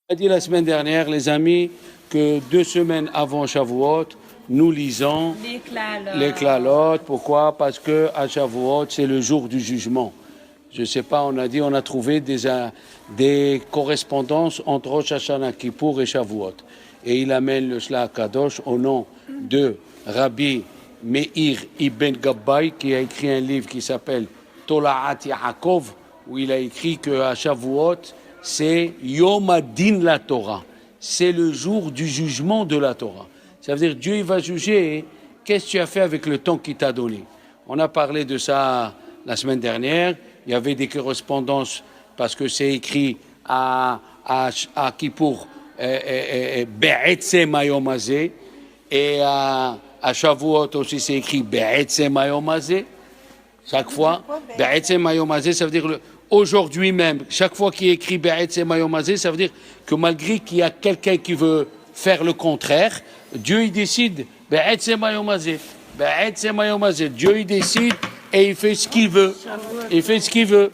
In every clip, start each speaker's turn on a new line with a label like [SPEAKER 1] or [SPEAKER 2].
[SPEAKER 1] On a dit la semaine dernière, les amis, que 2 semaines avant Shavuot, nous lisons les Klalot. Pourquoi? Parce que à Shavuot, c'est le jour du jugement. Je ne sais pas, on a dit, on a trouvé des correspondances entre Rosh Hashanah, Kippour et Shavuot. Et il amène le Shla Kadosh au nom de Rabbi Meir Ibn Gabbai, qui a écrit un livre qui s'appelle Tola'at Yaakov, où il a écrit qu'à Shavuot, c'est Yom Adin la Torah. C'est le jour du jugement de la Torah. Ça veut dire Dieu il va juger qu'est-ce que tu as fait avec le temps qu'il t'a donné. On a parlé de ça la semaine dernière. Il y avait des correspondances parce que c'est écrit à Kippour Be'etze Mayom Hazeh et à Shavuot aussi c'est écrit Be'etze Mayom Hazeh. Chaque fois, Be'etze Mayom Hazeh, ça veut dire aujourd'hui même, chaque fois qu'il écrit Be'etze Mayom Hazeh, ça veut dire que malgré qu'il y a quelqu'un qui veut faire le contraire, Dieu il décide Be'etze Mayom Hazeh, Be'etze Mayom Hazeh. Dieu il décide et il fait ce qu'il veut. Il fait ce qu'il veut.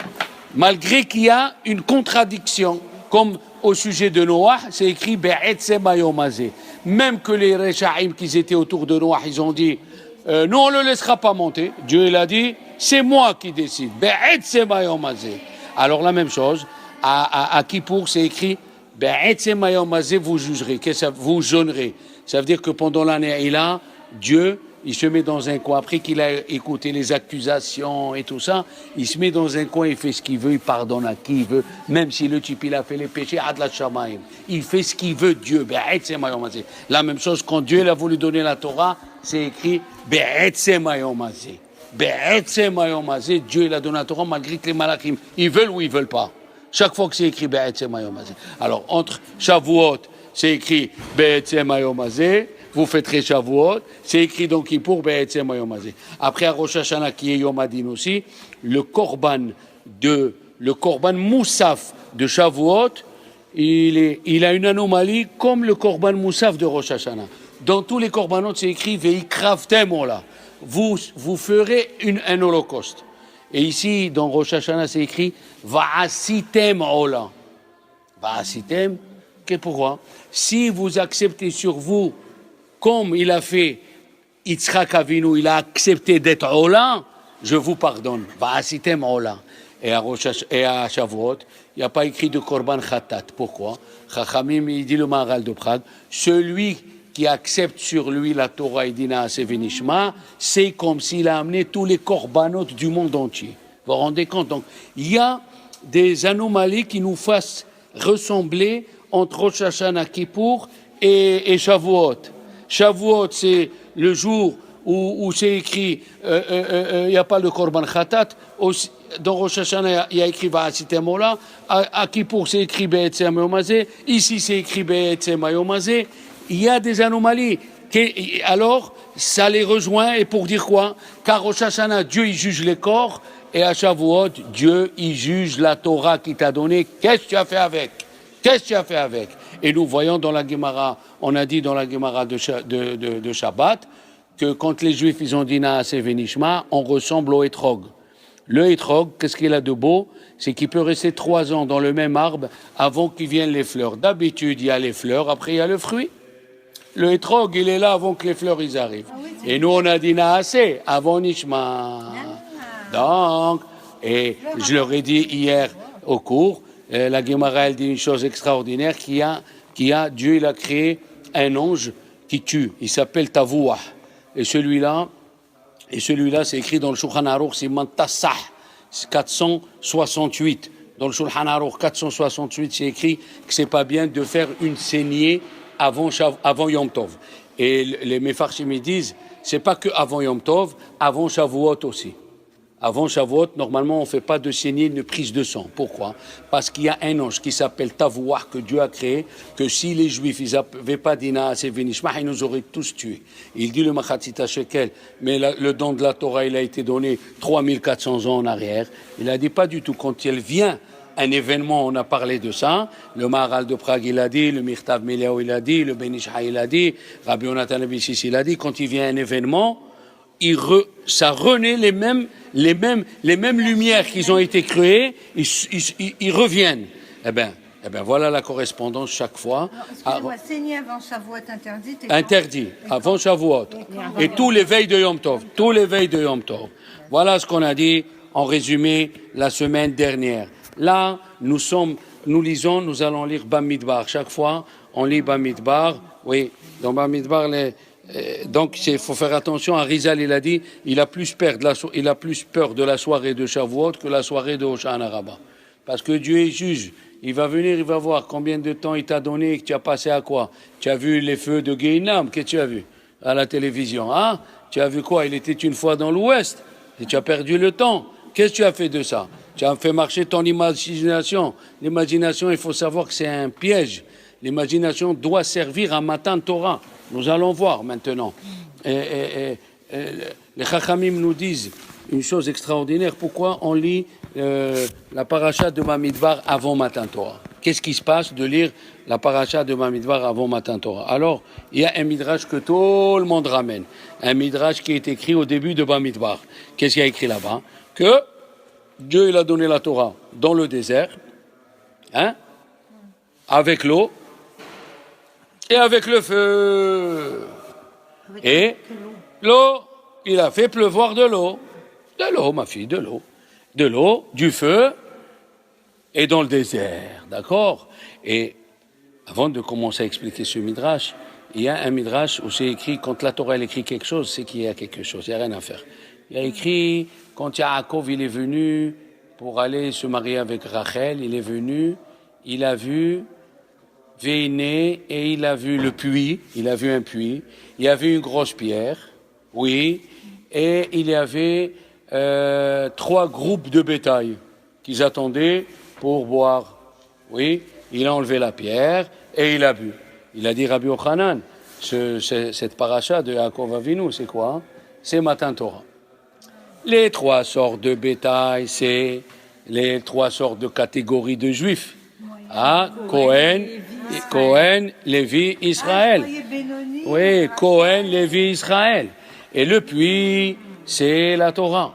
[SPEAKER 1] Malgré qu'il y a une contradiction, comme au sujet de Noah, c'est écrit Be'etze Mayom Hazeh. Même que les Rechaim qui étaient autour de Noah, ils ont dit nous on ne le laissera pas monter. Dieu il a dit c'est moi qui décide. Be'etze Mayom Hazeh. Alors la même chose, à Kippour c'est écrit Be'etze Mayom Hazeh, vous jugerez, vous jeûnerez. Ça veut dire que pendant l'année, Dieu, il se met dans un coin. Après qu'il a écouté les accusations et tout ça, il se met dans un coin, il fait ce qu'il veut, il pardonne à qui il veut, même si le type il a fait les péchés, Adla Shamaim. Il fait ce qu'il veut, Dieu. Be'etze Mayom Hazeh. La même chose, quand Dieu il a voulu donner la Torah, c'est écrit Be'etze Mayom Hazeh. Be'etze Mayom Hazeh, Dieu il a donné la Torah malgré que les malachim, ils veulent ou ils veulent pas. Chaque fois que c'est écrit Be'etze Mayom Hazeh. Alors, entre Shavuot, c'est écrit Be'etze Mayom Hazeh, vous fêterez Shavuot, c'est écrit donc pour Be'etze Mayom Hazeh. Après, à Rosh Hashanah, qui est Yom Adin aussi, le korban Moussaf de Shavuot, il a une anomalie comme le korban Moussaf de Rosh Hashanah. Dans tous les korbanot, c'est écrit Veikravtem Ola. Vous ferez un holocauste. Et ici, dans Rosh Hashanah, c'est écrit Va'asitem Ola. Va'asitem, pourquoi? Si vous acceptez sur vous, comme il a fait Yitzhak Avinu, il a accepté d'être Ola, je vous pardonne. Va'asitem Ola. Et à Shavuot, il n'y a pas écrit de Korban Khatat. Pourquoi? Chachamim, il dit le Maharal de Prague, celui qui accepte sur lui la Torah et Dina Sevenishma, c'est comme s'il a amené tous les korbanot du monde entier. Vous vous rendez compte? Donc, il y a des anomalies qui nous fassent ressembler entre Rosh Hashanah, Kippour et Shavuot. Shavuot, c'est le jour où c'est écrit, il n'y a pas le korban khatat. Dans Rosh Hashanah, il y a écrit Va'asitem Ola. À Kippour, c'est écrit Be'etze Mayom Hazeh. Ici, c'est écrit Be'etze Mayom Hazeh. Il y a des anomalies. Alors, ça les rejoint. Et pour dire quoi? Car Rosh Hashanah, Dieu, il juge les corps. Et à Shavuot, Dieu, il juge la Torah qu'il t'a donnée. Qu'est-ce que tu as fait avec? Qu'est-ce que tu as fait avec? Et nous voyons dans la Gemara, on a dit dans la Gemara de Shabbat, que quand les Juifs, ils ont dit Naaseh Venishma, on ressemble au hétrog. Le hétrog, qu'est-ce qu'il a de beau? C'est qu'il peut rester 3 ans dans le même arbre avant qu'il viennent les fleurs. D'habitude, il y a les fleurs, après il y a le fruit. Le hétrog, il est là avant que les fleurs ils arrivent. Ah oui, et nous, on a dit Naaseh avant Nishma. Donc, et je leur ai dit hier au cours, la Gemara, elle dit une chose extraordinaire, Dieu, il a créé un ange qui tue. Il s'appelle Tavouah. Et celui-là, c'est écrit dans le Shulchan Aruch, c'est Mantassah, 468. Dans le Shulchan Aruch 468, c'est écrit que c'est pas bien de faire une saignée avant Yom Tov. Et les Mefarshim disent, c'est pas que avant Yom Tov, avant Shavuot aussi. Avant Shavuot, normalement, on ne fait pas de saignée, une prise de sang. Pourquoi? Parce qu'il y a un ange qui s'appelle Tavouah, que Dieu a créé, que si les Juifs n'avaient pas dit Naaseh Venishma, ils nous auraient tous tués. Il dit le Machatzita Shekel, mais le don de la Torah, il a été donné 3400 ans en arrière. Il a dit pas du tout. Quand il vient un événement, on a parlé de ça. Le Maharal de Prague, il a dit, le Mirtav Meliao, il a dit, le Ben Ish Hai, il a dit, Rabbi Yonatan Abissis, il a dit, quand il vient un événement, ça renaît les mêmes lumières qui ont été créées, ils reviennent. Eh bien, Eh bien, voilà la correspondance chaque fois.
[SPEAKER 2] Alors, excusez-moi, saigner avant Shavuot interdit.
[SPEAKER 1] Interdit, avant Shavuot. Et tous les veilles de Yom Tov. Tous les veilles de Yom Tov. Voilà ce qu'on a dit en résumé la semaine dernière. Là, nous lisons, nous allons lire Bamidbar. Chaque fois, on lit Bamidbar. Oui, dans Bamidbar, donc il faut faire attention. Arizal, il a dit, il a plus peur de la soirée de Shavuot que la soirée de Hoshana Rabbah. Parce que Dieu est juge. Il va venir, il va voir combien de temps il t'a donné et que tu as passé à quoi. Tu as vu les feux de Guéinam, qu'est-ce que tu as vu à la télévision, hein? Tu as vu quoi? Il était une fois dans l'Ouest et tu as perdu le temps. Qu'est-ce que tu as fait de ça? Tu as fait marcher ton imagination. L'imagination, il faut savoir que c'est un piège. L'imagination doit servir à Matan Torah. Nous allons voir maintenant. Les Chachamim nous disent une chose extraordinaire. Pourquoi on lit la paracha de Bamidbar avant Matan Torah? Qu'est-ce qui se passe de lire la paracha de Bamidbar avant Matan Torah? Alors, il y a un midrash que tout le monde ramène. Un midrash qui est écrit au début de Bamidbar. Qu'est-ce qu'il y a écrit là-bas? Que Dieu il a donné la Torah dans le désert, hein, avec l'eau et avec le feu. Et l'eau, il a fait pleuvoir de l'eau. De l'eau, ma fille, de l'eau. De l'eau, du feu et dans le désert, d'accord? Et avant de commencer à expliquer ce midrash, il y a un midrash où c'est écrit, quand la Torah elle écrit quelque chose, c'est qu'il y a quelque chose, il n'y a rien à faire. Il y a écrit, quand Yaakov il est venu pour aller se marier avec Rachel, il est venu, il a vu Véiné et il a vu le puits, il a vu un puits, il y avait une grosse pierre, oui, et il y avait 3 groupes de bétail qu'ils attendaient pour boire. Oui, il a enlevé la pierre et il a bu. Il a dit Rabbi Yochanan, cette paracha de Yaakov Avinu, c'est quoi? C'est Matan Torah. Les 3 sortes de bétail, c'est les 3 sortes de catégories de juifs. Ah, Cohen, Lévi, Israël. Oui, Cohen, Lévi, Israël. Et le puits, c'est la Torah.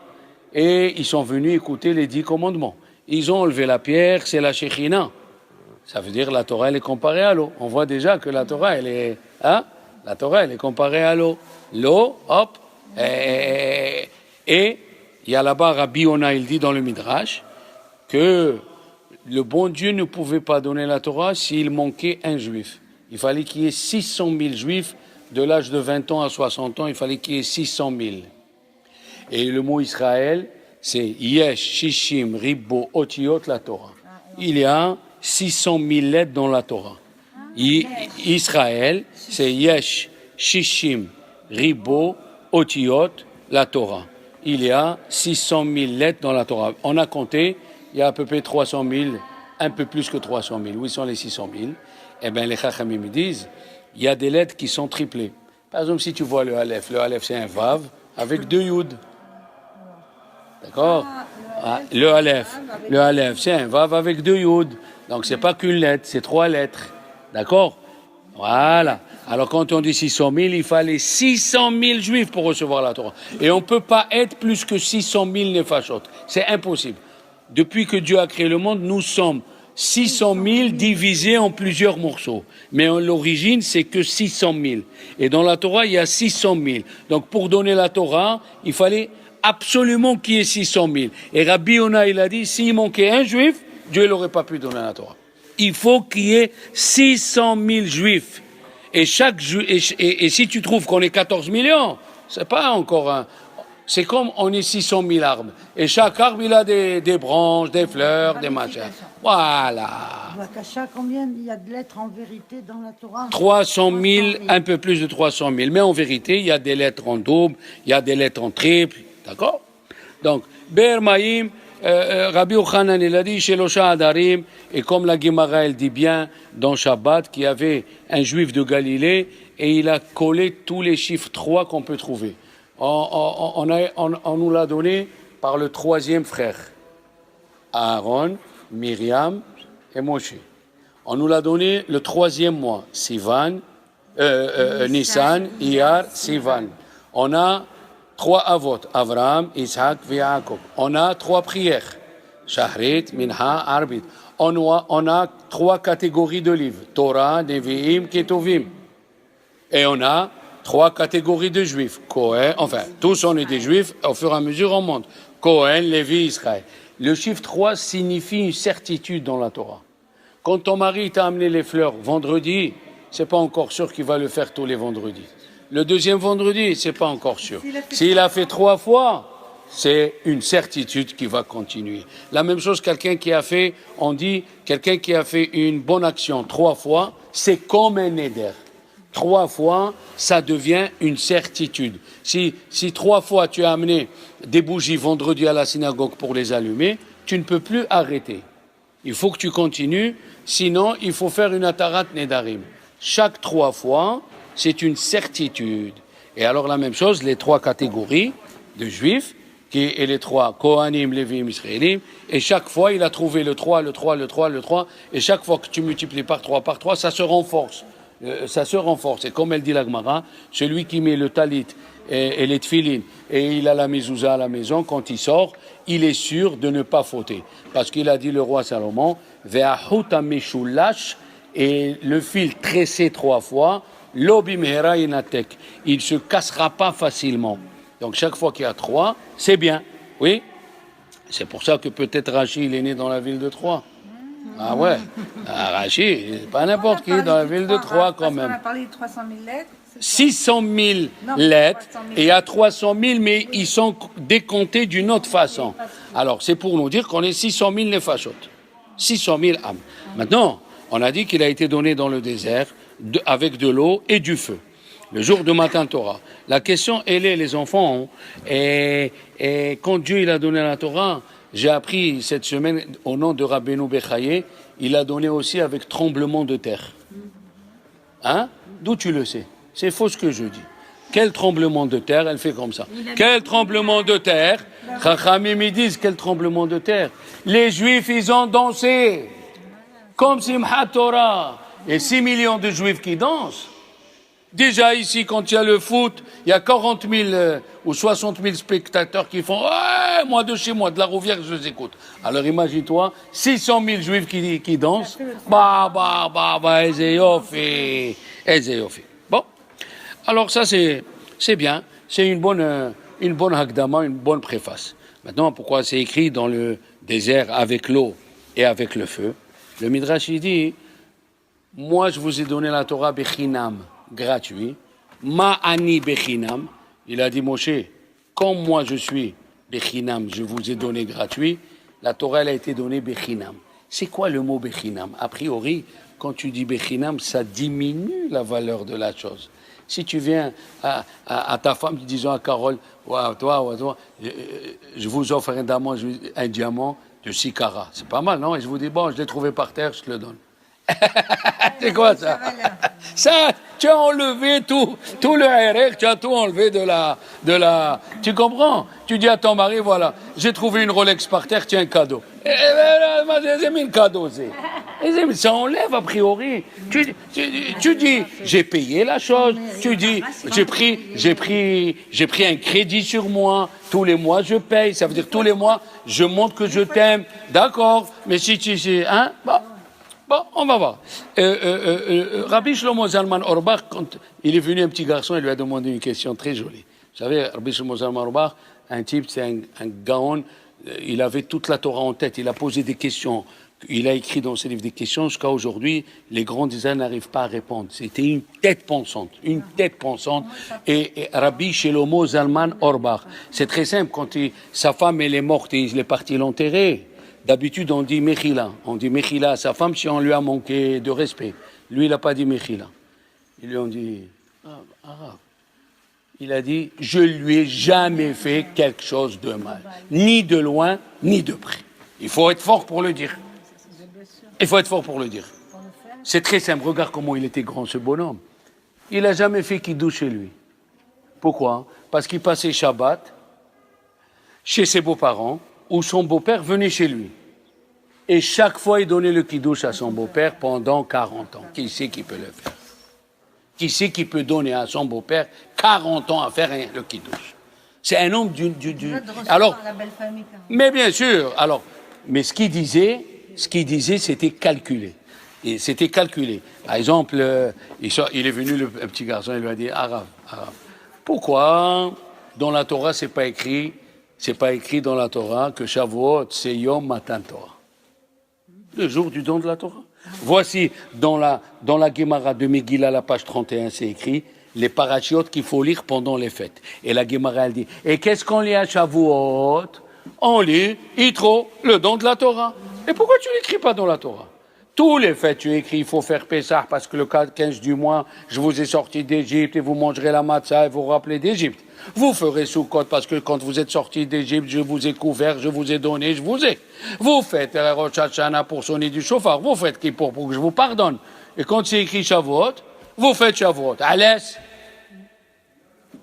[SPEAKER 1] Et ils sont venus écouter les 10 commandements. Ils ont enlevé la pierre, c'est la Shekhinah. Ça veut dire la Torah, elle est comparée à l'eau. On voit déjà que la Torah, elle est, hein? La Torah, elle est comparée à l'eau. L'eau, hop, et il y a là-bas, Rabbi Yona, il dit dans le Midrash, que le bon Dieu ne pouvait pas donner la Torah s'il manquait un juif. Il fallait qu'il y ait 600 000 juifs, de l'âge de 20 ans à 60 ans, il fallait qu'il y ait 600 000. Et le mot Israël, c'est Yesh, Shishim, Ribbo, Otiot, la Torah. Il y a 600 000 lettres dans la Torah. Israël, c'est Yesh, Shishim, Ribbo, Otiot, la Torah. Il y a 600 000 lettres dans la Torah. On a compté, il y a à peu près 300 000, un peu plus que 300 000. Où sont les 600 000? Eh bien, les Chachamim me disent, il y a des lettres qui sont triplées. Par exemple, si tu vois le Aleph c'est un Vav avec 2 Yud. D'accord? Le Aleph, c'est un Vav avec 2 Yud. Donc, c'est pas qu'une lettre, c'est 3 lettres. D'accord? Voilà. Alors, quand on dit 600 000, il fallait 600 000 juifs pour recevoir la Torah. Et on ne peut pas être plus que 600 000 nefashot. C'est impossible. Depuis que Dieu a créé le monde, nous sommes 600 000 divisés en plusieurs morceaux. Mais en l'origine, c'est que 600 000. Et dans la Torah, il y a 600 000. Donc, pour donner la Torah, il fallait absolument qu'il y ait 600 000. Et Rabbi Yona, il a dit, s'il manquait un juif, Dieu n'aurait pas pu donner la Torah. Il faut qu'il y ait 600 000 juifs. Et si tu trouves qu'on est 14 millions, c'est pas encore un... C'est comme on est 600 000 arbres. Et chaque arbre, il a des branches, des fleurs, des machins. Voilà.
[SPEAKER 2] Combien il y a de lettres en vérité dans la Torah?
[SPEAKER 1] 300 000, un peu plus de 300 000. Mais en vérité, il y a des lettres en double, il y a des lettres en triple. D'accord? Donc, Be'er Maïm, Rabbi Yochanan, il a dit, chez Losha Adarim, et comme la Gemara, elle dit bien dans Shabbat, qu'il y avait un juif de Galilée, et il a collé tous les chiffres 3 qu'on peut trouver. On nous l'a donné par le 3e frère, Aaron, Myriam et Moshe. On nous l'a donné le 3e mois, Sivan, Nissan, Iyar, Sivan. On a 3 avot, Avraham, Isaac et Jacob. On a 3 prières, Shahrit, Minha, Arbit. on a 3 catégories de livres. Torah, Nevi'im, Ketuvim. Et on a 3 catégories de juifs. Cohen, enfin, tous on est des juifs, au fur et à mesure on monte. Cohen, Lévi, Israël. Le chiffre 3 signifie une certitude dans la Torah. Quand ton mari t'a amené les fleurs vendredi, c'est pas encore sûr qu'il va le faire tous les vendredis. Le deuxième vendredi, c'est pas encore sûr. S'il a fait 3 fois, c'est une certitude qui va continuer. La même chose, quelqu'un qui a fait, on dit, quelqu'un qui a fait une bonne action 3 fois, c'est comme un éder. 3 fois, ça devient une certitude. Si 3 fois tu as amené des bougies vendredi à la synagogue pour les allumer, tu ne peux plus arrêter. Il faut que tu continues, sinon il faut faire une atarat nedarim. Chaque 3 fois, c'est une certitude. Et alors la même chose, les 3 catégories de juifs, et les 3 Kohanim, Lévim, Israélim, et chaque fois il a trouvé le 3, le 3, le 3, le 3, et chaque fois que tu multiplies par 3, ça se renforce. Ça se renforce. Et comme elle dit la Gemara, celui qui met le talit et les tfilines et il a la mezouza à la maison, quand il sort, il est sûr de ne pas fauter. Parce qu'il a dit le roi Salomon, Ve'ahut ameshulash, et le fil tressé 3 fois, l'obimhera inatek, il ne se cassera pas facilement. Donc chaque fois qu'il y a 3, c'est bien. Oui, c'est pour ça que peut-être Rachid il est né dans la ville de Troyes. Ah ouais, Rachid, pas n'importe qui, dans la ville de Troyes quand même.
[SPEAKER 3] On a parlé de 300 000 lettres.
[SPEAKER 1] 600 000 lettres, et il y a 300 000, mais ils sont décomptés d'une autre façon. Alors, c'est pour nous dire qu'on est 600 000 nefashot, 600 000 âmes. Maintenant, on a dit qu'il a été donné dans le désert avec de l'eau et du feu, le jour de Matan Torah. La question, elle est, les enfants, et quand Dieu il a donné la Torah, j'ai appris cette semaine, au nom de Rabbeinu Bechaye, il a donné aussi avec tremblement de terre. Hein? D'où tu le sais? C'est faux ce que je dis. Quel tremblement de terre? Elle fait comme ça. Quel tremblement de terre? Chachamim ils disent, quel tremblement de terre? Les Juifs, ils ont dansé. Comme Simchat Torah. Et 6 millions de Juifs qui dansent. Déjà ici, quand il y a le foot, il y a 40 000 ou 60 000 spectateurs qui font ouais, moi de chez moi, de la Rouvière, je les écoute. Alors imagine-toi, 600 000 Juifs qui dansent. Ezeyofi. Bon, alors ça c'est bien, c'est une bonne hakdama, une bonne préface. Maintenant, pourquoi c'est écrit dans le désert avec l'eau et avec le feu? Le Midrash il dit, moi je vous ai donné la Torah bechinam, gratuit. Ma'ani bechinam. Il a dit, Moshe, comme moi je suis bechinam, je vous ai donné gratuit. La Torah elle a été donnée bechinam. C'est quoi le mot bechinam? A priori, quand tu dis bechinam, ça diminue la valeur de la chose. Si tu viens à ta femme, disons à Carole, toi, je vous offre un diamant de 6 carats. C'est pas mal, non? Et je vous dis, bon, je l'ai trouvé par terre, je te le donne. C'est quoi ça? Ça, tu as enlevé tout le RR, tu as tout enlevé de la... Tu comprends? Tu dis à ton mari, voilà, j'ai trouvé une Rolex par terre, tiens, un cadeau. J'ai mis le cadeau, ça enlève a priori. Tu dis, j'ai payé la chose. Tu dis, j'ai pris un crédit sur moi. Tous les mois, je paye. Ça veut dire tous les mois, je montre que je t'aime. D'accord. Mais si tu sais, hein, bon, on va voir. Rabbi Shlomo Zalman Auerbach, quand il est venu un petit garçon, il lui a demandé une question très jolie. Vous savez, Rabbi Shlomo Zalman Auerbach, un type, c'est un gaon, il avait toute la Torah en tête, il a posé des questions, il a écrit dans ses livres des questions, jusqu'à aujourd'hui, les grands designers n'arrivent pas à répondre. C'était une tête pensante. Et Rabbi Shlomo Zalman Auerbach, c'est très simple, quand sa femme elle est morte et il est parti l'enterrer, d'habitude, on dit Mechila. On dit Mechila à sa femme si on lui a manqué de respect. Lui, il n'a pas dit Mechila. Ils lui ont dit arabe. Il a dit, je lui ai jamais fait quelque chose de mal. Ni de loin, ni de près. Il faut être fort pour le dire. C'est très simple. Regarde comment il était grand, ce bonhomme. Il n'a jamais fait kiddush chez lui. Pourquoi? Parce qu'il passait Shabbat chez ses beaux-parents, où son beau-père venait chez lui. Et chaque fois, il donnait le kiddush à son beau-père pendant 40 ans. Qui c'est qui peut le faire? Qui c'est qui peut donner à son beau-père 40 ans à faire le kiddush? C'est un homme Alors, mais bien sûr. Alors, mais ce qu'il disait, ce qu'il disait, c'était calculé. Et c'était calculé. Par exemple, il est venu, le petit garçon, il lui a dit, Arabe, pourquoi dans la Torah, c'est pas écrit dans la Torah que Shavuot, c'est Yom Matan Torah, le jour du don de la Torah. Voici, dans la Gemara de Megillah, la page 31, c'est écrit les parachiotes qu'il faut lire pendant les fêtes. Et la Gemara, elle dit, et qu'est-ce qu'on lit à Shavuot? On lit Yitro, le don de la Torah. Et pourquoi tu l'écris pas dans la Torah? Tous les fêtes, tu écris, il faut faire Pessah parce que le 15 du mois, je vous ai sorti d'Égypte et vous mangerez la matzah et vous vous rappelez d'Égypte. Vous ferez Soukot parce que quand vous êtes sorti d'Égypte, je vous ai couvert, je vous ai donné, je vous ai. Vous faites Rosh Hashanah pour sonner du chauffard, vous faites Kippour pour que je vous pardonne. Et quand c'est écrit Shavuot, vous faites Shavuot. Allez.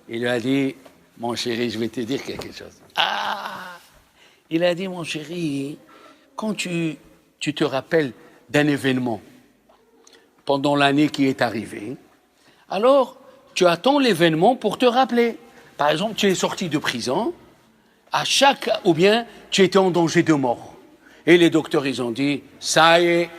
[SPEAKER 1] Il lui a dit, mon chéri, je vais te dire quelque chose. Il a dit, mon chéri, quand tu te rappelles d'un événement pendant l'année qui est arrivée, alors tu attends l'événement pour te rappeler. Par exemple, tu es sorti de prison, ou bien tu étais en danger de mort. Et les docteurs, ils ont dit, ça y est,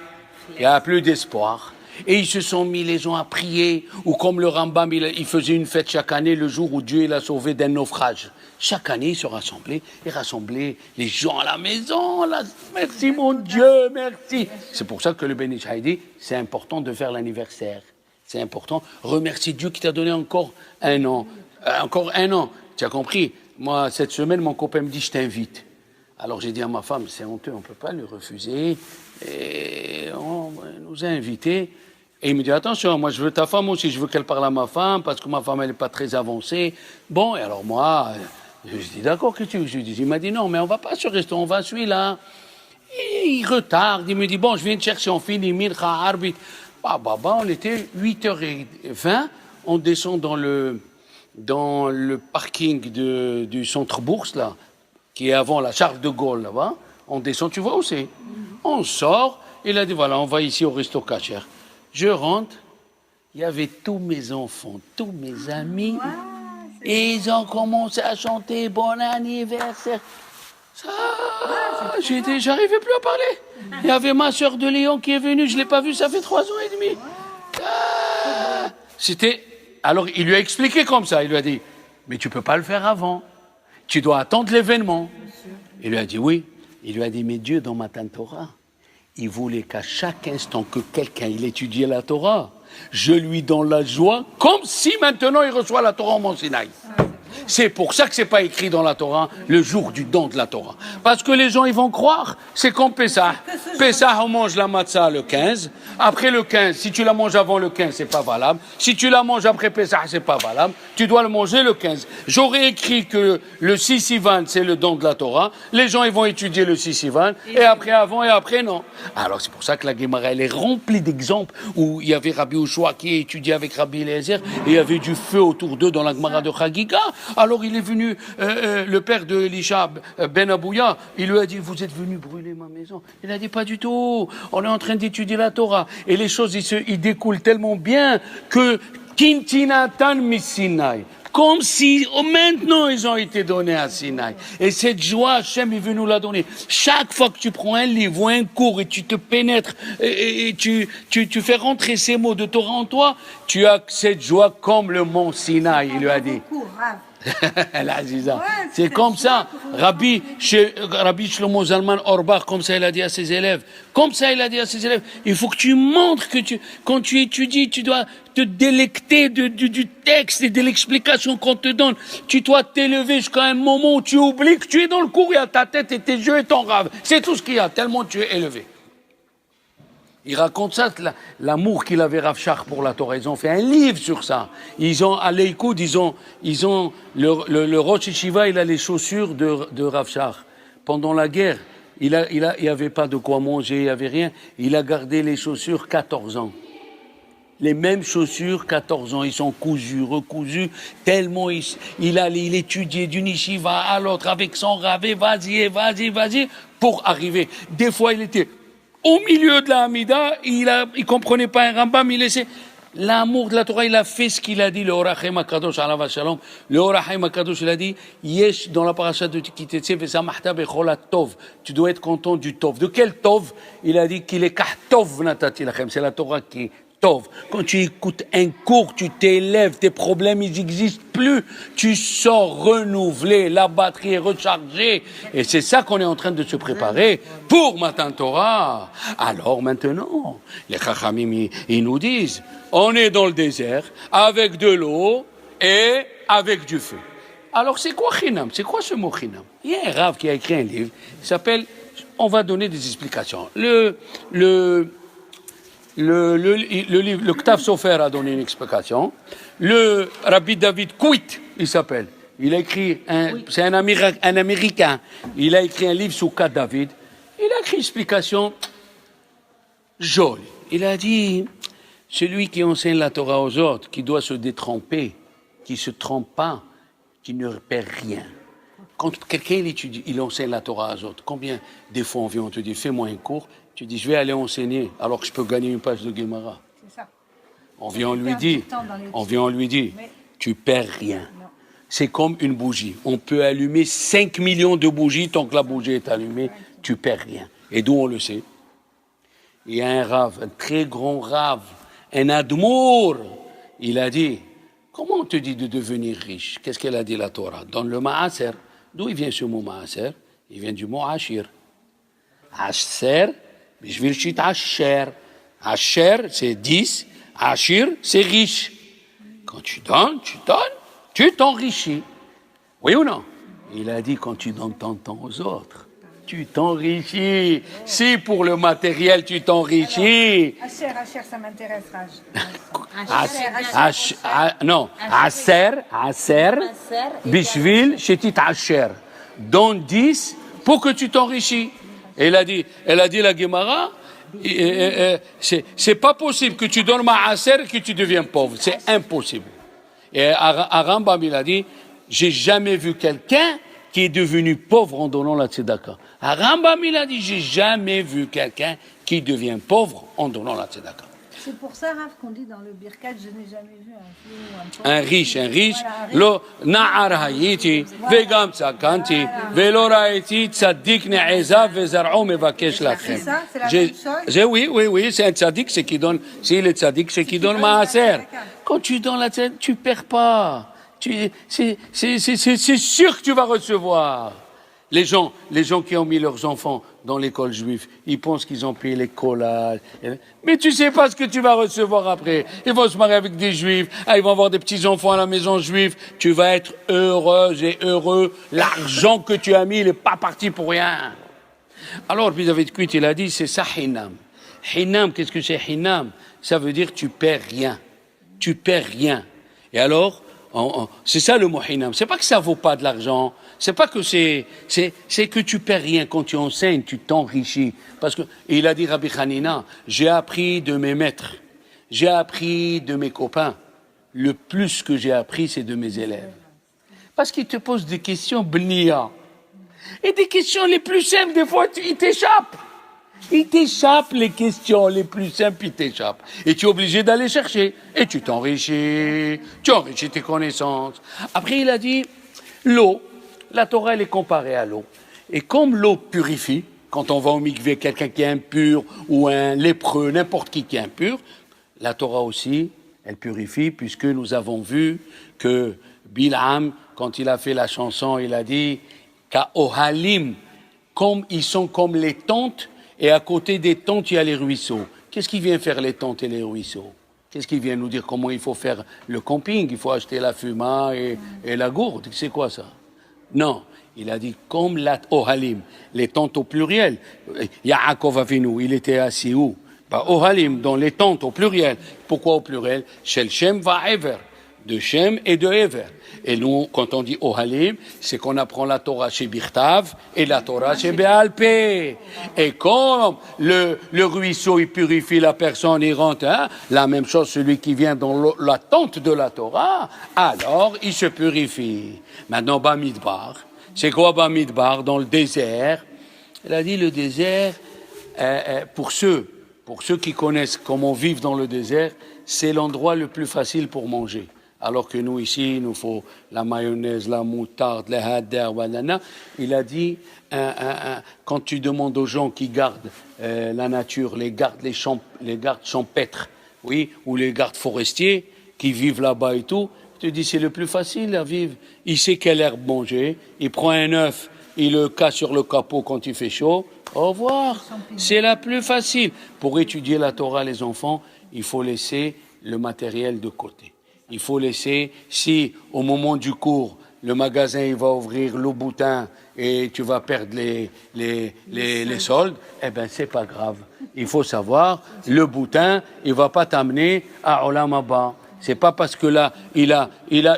[SPEAKER 1] il n'y a plus d'espoir. Et ils se sont mis les gens à prier, ou comme le Rambam, il faisait une fête chaque année, le jour où Dieu l'a sauvé d'un naufrage. Chaque année, ils se rassemblaient, et rassemblaient les gens à la maison. Merci mon Dieu, merci. C'est pour ça que le Ben Ish Chai dit, c'est important de faire l'anniversaire. C'est important. Remercie Dieu qui t'a donné encore un an. Encore un an. Tu as compris? Moi, cette semaine, mon copain me dit, je t'invite. Alors j'ai dit à ma femme, c'est honteux, on ne peut pas lui refuser. Et on nous a invités. Et il me dit, attention, moi je veux ta femme aussi, je veux qu'elle parle à ma femme, parce que ma femme, elle n'est pas très avancée. Bon, et alors moi, je dis, d'accord, que tu veux? Je lui dis, il m'a dit, non, mais on ne va pas sur restaurant, on va à celui-là. Et il retarde, il me dit, bon, je viens te chercher, on finit, Mincha, Arbit. On était 8h20, on descend dans le parking du centre bourse, là, qui est avant la Charles de Gaulle, là-bas. On descend, tu vois où c'est? On sort, il a dit, voilà, on va ici au resto Kacher. Je rentre, il y avait tous mes enfants, tous mes amis, et ils ont commencé à chanter « Bon anniversaire ». J'arrivais plus à parler. Il y avait ma sœur de Lyon qui est venue, je ne l'ai pas vue, ça fait 3 ans et demi. Alors, il lui a expliqué comme ça, il lui a dit, mais tu ne peux pas le faire avant, tu dois attendre l'événement. Il lui a dit oui. Il lui a dit, mais Dieu, dans Matan Torah, il voulait qu'à chaque instant que quelqu'un il étudiait la Torah, je lui donne la joie, comme si maintenant il reçoit la Torah en Mont Sinaï. C'est pour ça que c'est pas écrit dans la Torah le jour du don de la Torah. Parce que les gens, ils vont croire, c'est comme Pessah. Pessah, on mange la matzah le 15. Après le 15, si tu la manges avant le 15, c'est pas valable. Si tu la manges après Pessah, c'est pas valable. Tu dois le manger le 15. J'aurais écrit que le 6 Sivan, c'est le don de la Torah. Les gens, ils vont étudier le 6 Sivan. Et après, avant, et après, non. Alors, c'est pour ça que la Gemara, elle est remplie d'exemples où il y avait Rabbi Ushua qui étudiait avec Rabbi Eliezer et il y avait du feu autour d'eux dans la Gemara de Chagiga. Alors il est venu, le père de Elisha, Ben Abouya, il lui a dit, vous êtes venu brûler ma maison. Il a dit, pas du tout, on est en train d'étudier la Torah. Et les choses, ils découlent tellement bien que Kintinatan Missinai, comme si maintenant ils ont été donnés à Sinaï. Et cette joie, Hachem, il veut nous la donner. Chaque fois que tu prends un livre ou un cours et tu te pénètres et tu fais rentrer ces mots de Torah en toi, tu as cette joie comme le mont Sinaï, il lui a dit. C'est comme ça. Rabbi Shlomo Zalman Auerbach, comme ça il a dit à ses élèves. Comme ça il a dit à ses élèves. Il faut que tu montres que quand tu étudies, tu dois te délecter du texte et de l'explication qu'on te donne. Tu dois t'élever jusqu'à un moment où tu oublies que tu es dans le cours, il y a ta tête et tes yeux et ton rave. C'est tout ce qu'il y a, tellement tu es élevé. Il raconte ça, l'amour qu'il avait Rav Shach pour la Torah. Ils ont fait un livre sur ça. Ils ont, à l'Eikoud, ils ont le Rosh Yeshiva, il a les chaussures de Rav Shach. Pendant la guerre, il y avait pas de quoi manger, il y avait rien. Il a gardé les chaussures 14 ans. Les mêmes chaussures, 14 ans, ils sont cousus, recousus, tellement il étudiait d'une yeshiva à l'autre avec son ravé, vas-y, pour arriver. Des fois, il était au milieu de la Hamida, il comprenait pas un Rambam, il laissait. L'amour de la Torah, il a fait ce qu'il a dit, le Or HaChaim HaKadosh, alav shalom. Le Or HaChaim HaKadosh, il a dit, Yesh, dans la paracha de Kitetze, Vesamachta bechol tov. Tu dois être content du tov. De quel tov? Il a dit qu'il est kah tov natati lachem. C'est la Torah qui est tov. Quand tu écoutes un cours, tu t'élèves, tes problèmes, ils n'existent plus. Tu sors renouvelé, la batterie est rechargée. Et c'est ça qu'on est en train de se préparer pour Matan Torah. Alors maintenant, les Chachamim, ils nous disent, on est dans le désert, avec de l'eau et avec du feu. Alors c'est quoi Chinam? C'est quoi ce mot Chinam? Il y a un Rav qui a écrit un livre, il s'appelle, on va donner des explications. Le livre, le Ktav Sofer a donné une explication. Le Rabbi David Kuit, il s'appelle. Il a écrit, c'est un Américain. Il a écrit un livre sur Kat David. Il a écrit une explication jolie. Il a dit, celui qui enseigne la Torah aux autres, qui doit se détremper, qui ne se trompe pas, qui ne perd rien. Quand quelqu'un il enseigne la Torah aux autres, combien des fois on vient, on te dit, fais-moi un cours, tu dis, je vais aller enseigner, alors que je peux gagner une page de Gemara.
[SPEAKER 2] C'est ça.
[SPEAKER 1] On vient, on lui dit, tu perds rien. Non. C'est comme une bougie. On peut allumer 5 millions de bougies, tant que la bougie est allumée, tu perds rien. Et d'où on le sait? Il y a un Rav, un très grand Rav, un Admour. Il a dit, comment on te dit de devenir riche? Qu'est-ce qu'elle a dit la Torah? Dans le Maaser. D'où il vient ce mot Maaser? Il vient du mot Ashir. Asher, Bishvil Asher. Asher, c'est 10. Ashir, c'est riche. Quand tu donnes, tu t'enrichis. Oui ou non? Il a dit, quand tu donnes ton temps aux autres, tu t'enrichis. Si pour le matériel, tu t'enrichis.
[SPEAKER 2] Asher, ça m'intéresse,
[SPEAKER 1] non, Aser, Bishvil, Shetit Asher. Donne 10 pour que tu t'enrichis. Et elle a dit la Gemara, c'est pas possible que tu donnes Maaser et que tu deviens pauvre. C'est impossible. Et à Rambam, il a dit, j'ai jamais vu quelqu'un qui est devenu pauvre en donnant la tzedaka. À Rambam, il a dit, j'ai jamais vu quelqu'un qui devient pauvre en donnant la tzedaka.
[SPEAKER 2] C'est pour ça, Rav, qu'on dit dans le Birkat, je n'ai jamais vu
[SPEAKER 1] un riche, lo na'ar hayiti, vegam tzakanti, velo raiti tzadik ne'ezav vezar'o mevakesh lachem.
[SPEAKER 2] C'est ça, c'est la même chose?
[SPEAKER 1] Oui, c'est un tzadik, c'est qui donne, s'il est tzadik, c'est qui donne maaser. Quand tu donnes la tzedaka, tu perds pas. C'est sûr que tu vas recevoir. Les gens qui ont mis leurs enfants dans l'école juive, ils pensent qu'ils ont payé l'école. Mais tu sais pas ce que tu vas recevoir après. Ils vont se marier avec des juifs, ils vont avoir des petits-enfants à la maison juive. Tu vas être heureuse et heureux. L'argent que tu as mis, il n'est pas parti pour rien. Alors, puis David Kuit, il a dit, c'est ça, Hinam. Hinam, qu'est-ce que c'est Hinam? Ça veut dire tu perds rien. Tu perds rien. Et alors, c'est ça le mot Hinam. C'est pas que ça vaut pas de l'argent. C'est pas que c'est que tu perds rien quand tu enseignes, tu t'enrichis. Parce que, il a dit Rabbi Hanina, j'ai appris de mes maîtres, j'ai appris de mes copains. Le plus que j'ai appris, c'est de mes élèves. Parce qu'ils te posent des questions bnia. Et des questions les plus simples, des fois, ils t'échappent. Ils t'échappent les questions les plus simples, ils t'échappent. Et tu es obligé d'aller chercher. Et tu t'enrichis. Tu enrichis tes connaissances. Après, il a dit, l'eau. La Torah, elle est comparée à l'eau. Et comme l'eau purifie, quand on va au mikvé, quelqu'un qui est impur ou un lépreux, n'importe qui est impur, la Torah aussi, elle purifie, puisque nous avons vu que Bil'am, quand il a fait la chanson, il a dit Ka'ohalim, comme ils sont comme les tentes, et à côté des tentes, il y a les ruisseaux. Qu'est-ce qui vient faire les tentes et les ruisseaux? Qu'est-ce qui vient nous dire comment il faut faire le camping? Il faut acheter la fuma et la gourde. C'est quoi ça? Non, il a dit comme la Ohalim, les tentes au pluriel. Yaakov Avinu, il était assis où? Ohalim, dans les tentes au pluriel. Pourquoi au pluriel? Shel Shem va Ever, de Shem et de Ever. Et nous, quand on dit Ohalim, c'est qu'on apprend la Torah chez Birtav et la Torah chez Béalpé. Et comme le ruisseau, il purifie la personne, il rentre, la même chose, celui qui vient dans la tente de la Torah, alors il se purifie. Maintenant, Bamidbar, c'est quoi Bamidbar? Dans le désert, il a dit le désert, pour ceux pour ceux qui connaissent comment vivre dans le désert, c'est l'endroit le plus facile pour manger. Alors que nous, ici, il nous faut la mayonnaise, la moutarde, les hadar, banana. Il a dit, quand tu demandes aux gens qui gardent la nature, les gardes champêtres, oui, ou les gardes forestiers, qui vivent là-bas et tout, tu dis, c'est le plus facile à vivre. Il sait quelle herbe manger, il prend un œuf, il le cache sur le capot quand il fait chaud. Au revoir. C'est la plus facile. Pour étudier la Torah, les enfants, il faut laisser le matériel de côté. Il faut laisser, si au moment du cours, le magasin il va ouvrir le boutin et tu vas perdre les soldes, eh bien, c'est pas grave. Il faut savoir, le boutin, il va pas t'amener à Olam Haba. C'est pas parce que là, il a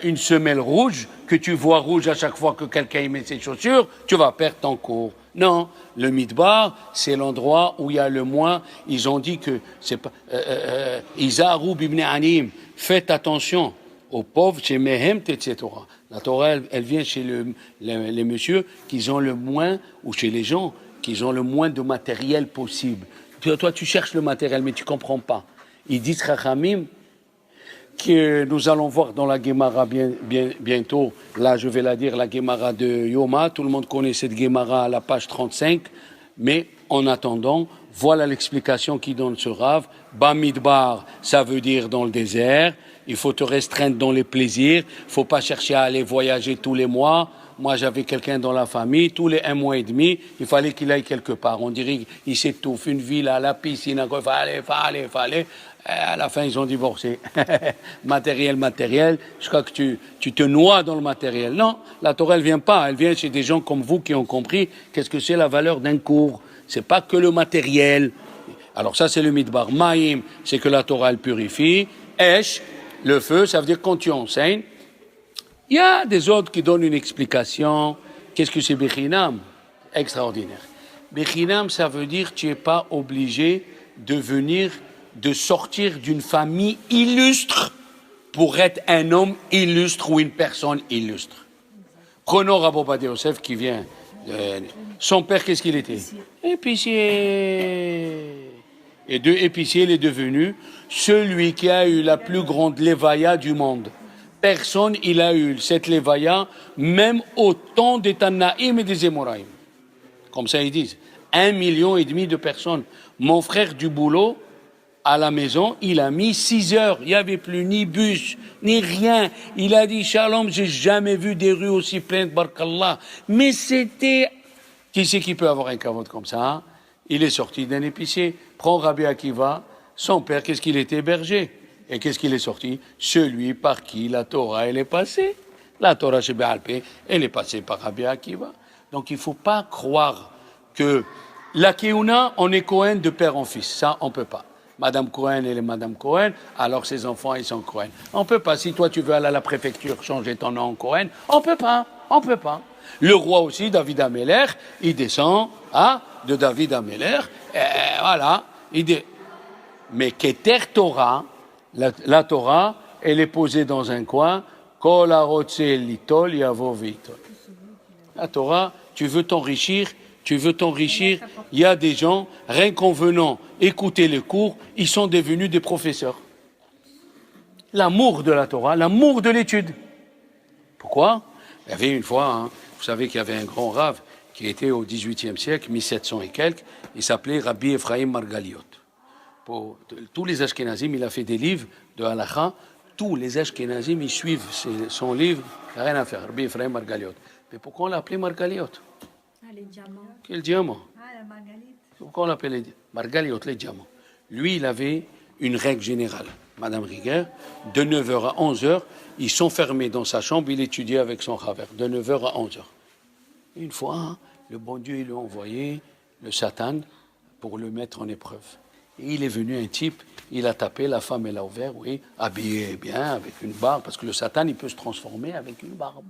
[SPEAKER 1] une semelle rouge que tu vois rouge à chaque fois que quelqu'un y met ses chaussures, tu vas perdre ton cours. Non, le Midbar, c'est l'endroit où il y a le moins. Ils ont dit que c'est pas. Izaru bibne anim. Faites attention aux pauvres chez Mehem, etc. La Torah, elle vient chez les messieurs qui ont le moins, ou chez les gens qui ont le moins de matériel possible. Toi, tu cherches le matériel, mais tu ne comprends pas. Ils disent Chachamim, que nous allons voir dans la Gemara bientôt. Là, je vais la dire, la Gemara de Yoma. Tout le monde connaît cette Gemara à la page 35. Mais en attendant, voilà l'explication qui donne ce Rav. Bamidbar, ça veut dire dans le désert. Il faut te restreindre dans les plaisirs. Il ne faut pas chercher à aller voyager tous les mois. Moi, j'avais quelqu'un dans la famille, tous les 1 mois et demi, il fallait qu'il aille quelque part. On dirait qu'il s'étouffe, une ville à la piscine, il fallait. À la fin, ils ont divorcé. Matériel. Je crois que tu te noies dans le matériel. Non, la Torah, elle vient pas. Elle vient chez des gens comme vous qui ont compris qu'est-ce que c'est la valeur d'un cours. C'est pas que le matériel. Alors ça, c'est le midbar. Maïm, c'est que la Torah, elle purifie. Esh, le feu, ça veut dire quand tu enseignes. Il y a des autres qui donnent une explication. Qu'est-ce que c'est Bechinam? Extraordinaire. Bechinam, ça veut dire que tu n'es pas obligé de sortir d'une famille illustre pour être un homme illustre ou une personne illustre. Prenons Rabbi Ovadia Yosef qui vient. Son père, qu'est-ce qu'il était? Épicier. Et de épicier, il est devenu celui qui a eu la plus grande lévaya du monde. Personne, il a eu cette lévaya, même au temps des Tanaïm et des Émoraïm. Comme ça, ils disent. 1,5 million de personnes. Mon frère du boulot, à la maison, il a mis 6 heures. Il n'y avait plus ni bus, ni rien. Il a dit, Shalom, j'ai jamais vu des rues aussi pleines, Barkallah. Mais c'était... Qui c'est qui peut avoir un kavod comme ça? Il est sorti d'un épicier. Prends Rabbi Akiva. Son père, qu'est-ce qu'il était? Berger. Et qu'est-ce qu'il est sorti? Celui par qui la Torah, elle est passée. La Torah chez Béalpé, elle est passée par Rabbi Akiva. Donc il ne faut pas croire que la Keuna, on est Cohen de père en fils. Ça, on ne peut pas. Madame Cohen, elle est Madame Cohen, alors ses enfants, ils sont Cohen. On ne peut pas. Si toi, tu veux aller à la préfecture changer ton nom en Cohen, on ne peut pas. On ne peut pas. Le roi aussi, David Ameller, il descend de David Ameller. Voilà. Mais Keter Torah, la Torah, elle est posée dans un coin. Kol harotze litol yavo vitol. La Torah, tu veux t'enrichir. Il y a des gens, rien qu'en venant écouter les cours, ils sont devenus des professeurs. L'amour de la Torah, l'amour de l'étude. Pourquoi? Il y avait une fois, vous savez qu'il y avait un grand rave qui était au XVIIIe siècle, 1700 et quelques, il s'appelait Rabbi Ephraim Margaliot. Pour tous les Ashkenazim, il a fait des livres de halakha. Tous les Ashkenazim, ils suivent son livre, il n'y a rien à faire, Rabbi Ephraim Margaliot. Mais pourquoi on l'a appelé Margaliot?
[SPEAKER 2] Les diamants.
[SPEAKER 1] Quel diamant?
[SPEAKER 2] La margalite.
[SPEAKER 1] Pourquoi on l'appelait Margaliot, les diamants? Lui, il avait une règle générale. Madame Riguer, de 9h à 11h, ils sont fermés dans sa chambre, il étudiait avec son chaver, de 9h à 11h. Une fois, le bon Dieu, il lui a envoyé le Satan pour le mettre en épreuve. Et il est venu un type, il a tapé, la femme, elle a ouvert, oui, habillé bien, avec une barbe, parce que le Satan, il peut se transformer avec une barbe.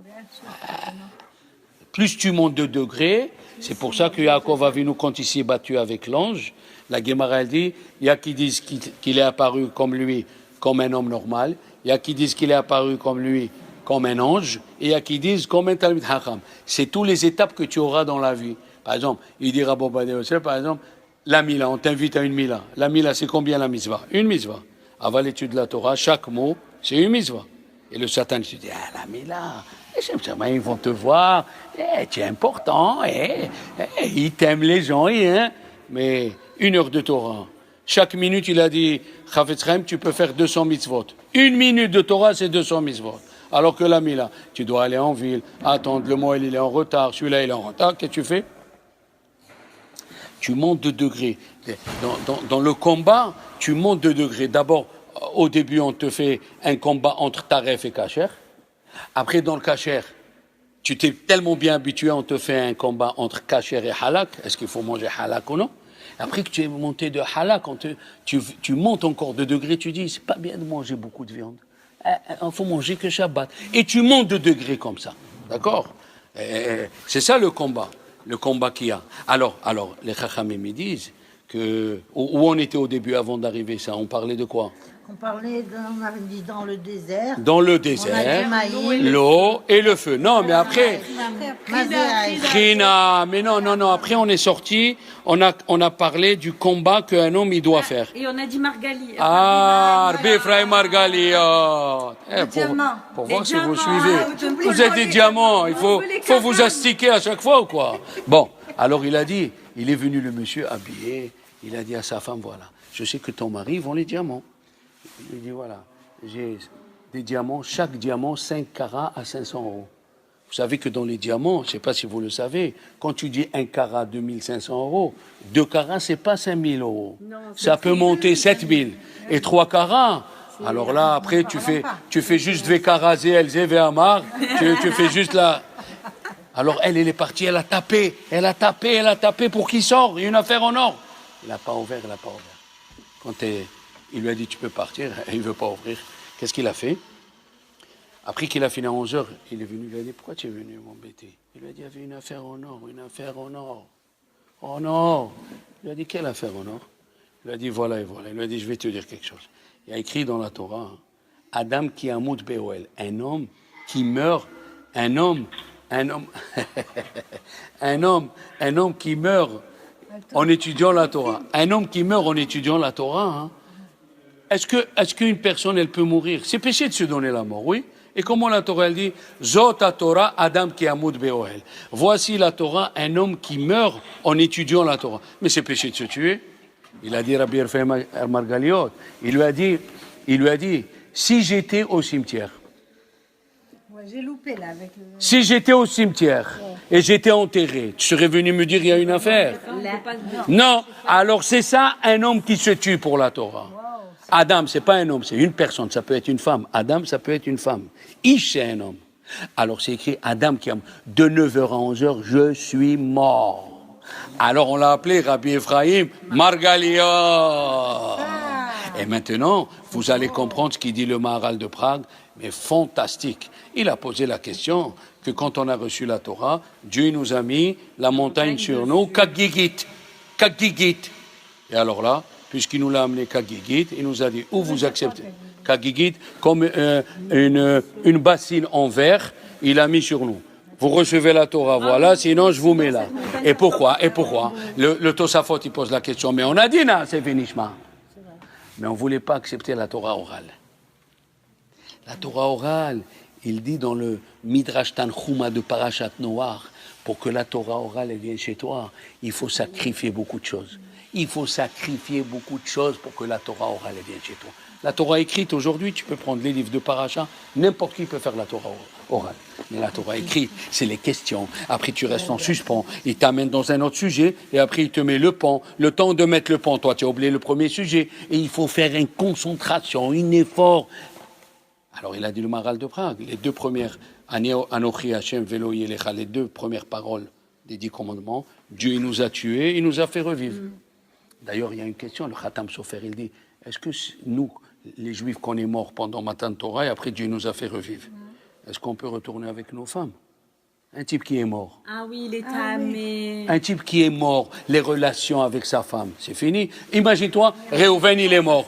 [SPEAKER 1] Plus tu montes de degrés, c'est pour ça que Yaakov Avinu, quand il s'est battu avec l'ange, la Gemara elle dit, il y a qui disent qu'il est apparu comme lui, comme un homme normal, il y a qui disent qu'il est apparu comme lui, comme un ange, et il y a qui disent comme un Talmid Chacham. C'est toutes les étapes que tu auras dans la vie. Par exemple, il dit Rabbi Ovadia Yosef, par exemple, La Mila, on t'invite à une Mila. La Mila, c'est combien la mitzvah? Une mitzvah. Avant l'étude de la Torah, chaque mot, c'est une mitzvah. Et le Satan se dit, la Mila, ils vont te voir, tu es important, ils t'aiment les gens, mais 1 heure de Torah. Chaque minute, il a dit, Chafetz Chaim, tu peux faire 200 mitzvot. 1 minute de Torah, c'est 200 mitzvot. Alors que la Mila, tu dois aller en ville, attendre, le Moël, il est en retard, celui-là, il est en retard, qu'est-ce que tu fais? Tu montes de degré. Dans le combat, tu montes de degré. D'abord, au début, on te fait un combat entre Taref et Kacher. Après, dans le Kacher, tu t'es tellement bien habitué, on te fait un combat entre Kacher et Halak. Est-ce qu'il faut manger Halak ou non? Après que tu es monté de Halak, tu montes encore de degré, tu dis, c'est pas bien de manger beaucoup de viande. Il faut manger que Shabbat. Et tu montes de degré comme ça. D'accord? C'est ça le combat qu'il y a. Alors les Chachamim me disent que où on était au début avant d'arriver ça, on parlait de quoi?
[SPEAKER 2] On parlait, on avait dit dans le désert.
[SPEAKER 1] Dans le désert, l'eau et le feu. Non, mais après, China, mais non. Après, on est sorti, on a parlé du combat qu'un homme il doit faire.
[SPEAKER 3] Et on a dit Margali.
[SPEAKER 1] Rabbi Ephraim Margali. Pour voir si vous suivez. Vous êtes des diamants. Il faut vous astiquer à chaque fois ou quoi? Bon, alors il a dit, il est venu le monsieur habillé. Il a dit à sa femme, voilà, je sais que ton mari vend les diamants. Il lui dit, voilà, j'ai des diamants, chaque diamant 5 carats à 500 euros. Vous savez que dans les diamants, je ne sais pas si vous le savez, quand tu dis 1 carat 2500 euros, 2 carats, ce n'est pas 5000 euros. Non, ça peut monter 7000. Et 3 carats, alors là, après, tu fais juste V carats ZLZ, V Amar, tu fais juste la... Alors elle est partie, elle a tapé pour qu'il sorte, il y a une affaire en or. Il n'a pas ouvert. Quand il lui a dit, tu peux partir, et il ne veut pas ouvrir. Qu'est-ce qu'il a fait? Après qu'il a fini à 11h, il est venu, il lui a dit, pourquoi tu es venu m'embêter? Il lui a dit, il y avait une affaire en or. Oh non! Il lui a dit, quelle affaire en or? Il lui a dit, voilà. Il lui a dit, je vais te dire quelque chose. Il a écrit dans la Torah, Adam qui amout Beoel, un homme qui meurt, un homme qui meurt en étudiant la Torah. Un homme qui meurt en étudiant la Torah, est-ce qu'une personne, elle peut mourir? C'est péché de se donner la mort, oui. Et comment la Torah, elle dit, Zot Torah, Adam qui amout Beoel. Voici la Torah, un homme qui meurt en étudiant la Torah. Mais c'est péché de se tuer. Il a dit Rabbi Ephraim Margaliot. Il lui a dit, si j'étais au cimetière.
[SPEAKER 2] Ouais, j'ai loupé là avec le...
[SPEAKER 1] Si j'étais au cimetière et j'étais enterré, tu serais venu me dire il y a une affaire? Non. Alors c'est ça un homme qui se tue pour la Torah. Adam, c'est pas un homme, c'est une personne, ça peut être une femme. Adam, ça peut être une femme. Ish, c'est un homme. Alors c'est écrit Adam qui a de 9h à 11h, je suis mort. Alors on l'a appelé Rabbi Ephraim Margaliot. Et maintenant, vous allez comprendre ce qu'il dit le Maharal de Prague, mais fantastique. Il a posé la question que quand on a reçu la Torah, Dieu nous a mis la montagne sur nous, Kagigit. Et alors là, puisqu'il nous l'a amené Kagigit, il nous a dit, où vous acceptez Kagigit, comme une bassine en verre, il a mis sur nous. Vous recevez la Torah, voilà, sinon je vous mets là. Et pourquoi? Le Tosafot, il pose la question, mais on a dit, non, c'est finissement. Mais on ne voulait pas accepter la Torah orale. La Torah orale, il dit dans le Midrash Tanchuma de Parashat Noach, pour que la Torah orale vienne chez toi, il faut sacrifier beaucoup de choses. Il faut sacrifier beaucoup de choses pour que la Torah orale vienne chez toi. La Torah écrite, aujourd'hui, tu peux prendre les livres de Parashat, n'importe qui peut faire la Torah orale. Mais la Torah écrite, c'est les questions. Après, tu restes en suspens. Il t'amène dans un autre sujet, et après, il te met le pont. Le temps de mettre le pont, toi, tu as oublié le premier sujet. Et il faut faire une concentration, un effort. Alors, il a dit le Maharal de Prague, les 2 premières, Anochi Hashem Velo Yelecha, les 2 premières paroles des 10 commandements, Dieu il nous a tués, il nous a fait revivre. D'ailleurs, il y a une question, le Khatam Sofer, il dit, est-ce que nous, les Juifs, qu'on est morts pendant Matan Torah, et après Dieu nous a fait revivre, est-ce qu'on peut retourner avec nos femmes? Un type qui est mort.
[SPEAKER 3] Ah oui, il est tamé.
[SPEAKER 1] Un type qui est mort, les relations avec sa femme, c'est fini. Imagine-toi, Réhouven, il est mort.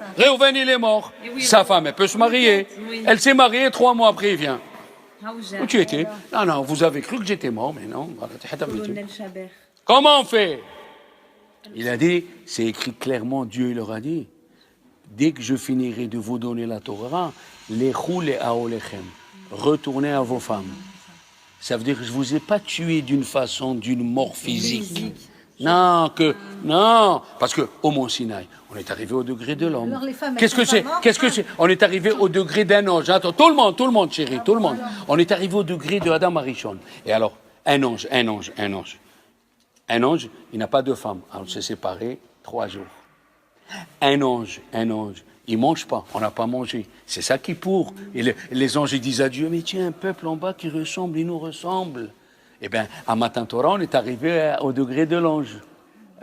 [SPEAKER 1] Oui, sa femme, elle peut se marier. Oui. Elle s'est mariée, 3 mois après, il vient. Où tu étais? Non, vous avez cru que j'étais mort, mais non. Voilà, comment on fait? Il a dit, c'est écrit clairement, Dieu il leur a dit, dès que je finirai de vous donner la Torah, lechou le'aolechem, retournez à vos femmes. Ça veut dire que je ne vous ai pas tué d'une façon, d'une mort physique. Non, parce qu'au Mont Sinaï, on est arrivé au degré de l'homme. Qu'est-ce que c'est? On est arrivé au degré d'un ange. Attends, tout le monde, chérie, tout le monde. On est arrivé au degré de Adam Arishon. Et alors, un ange. Un ange, il n'a pas de femme. Alors, on s'est séparés 3 jours. Un ange, il ne mange pas, on n'a pas mangé. C'est ça qui pour. Et les anges ils disent à Dieu, mais tiens, un peuple en bas qui ressemble, il nous ressemble. Eh bien, à Matin Torah, on est arrivé au degré de l'ange.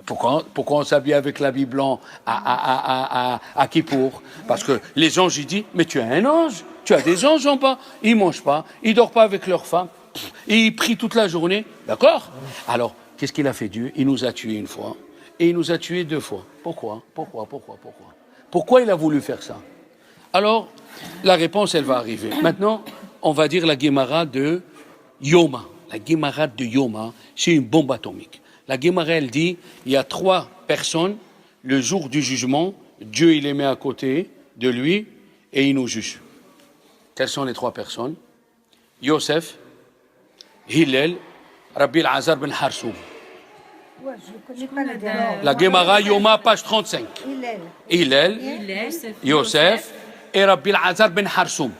[SPEAKER 1] Pourquoi on s'habille avec l'habit blanc à Kippour? Parce que les anges, ils disent, mais tu as un ange, tu as des anges en bas, ils ne mangent pas, ils ne dorment pas avec leurs femmes, ils prient toute la journée, d'accord? Alors, qu'est-ce qu'il a fait Dieu? Il nous a tués une fois, et il nous a tués 2 fois. Pourquoi il a voulu faire ça? Alors, la réponse, elle va arriver. Maintenant, on va dire la Guémara de Yoma. La Guémara de Yoma, c'est une bombe atomique. La Guémara, elle dit, il y a 3 personnes, le jour du jugement, Dieu, il les met à côté de lui et il nous juge. Quelles sont les 3 personnes? Yosef, Hillel, Rabbi Azar ben Harsoum.
[SPEAKER 2] Ouais, je ne connais pas la dernière.
[SPEAKER 1] La Guémara Yoma, page 35. Hillel, Yosef et Rabbi Azar ben Harsoum.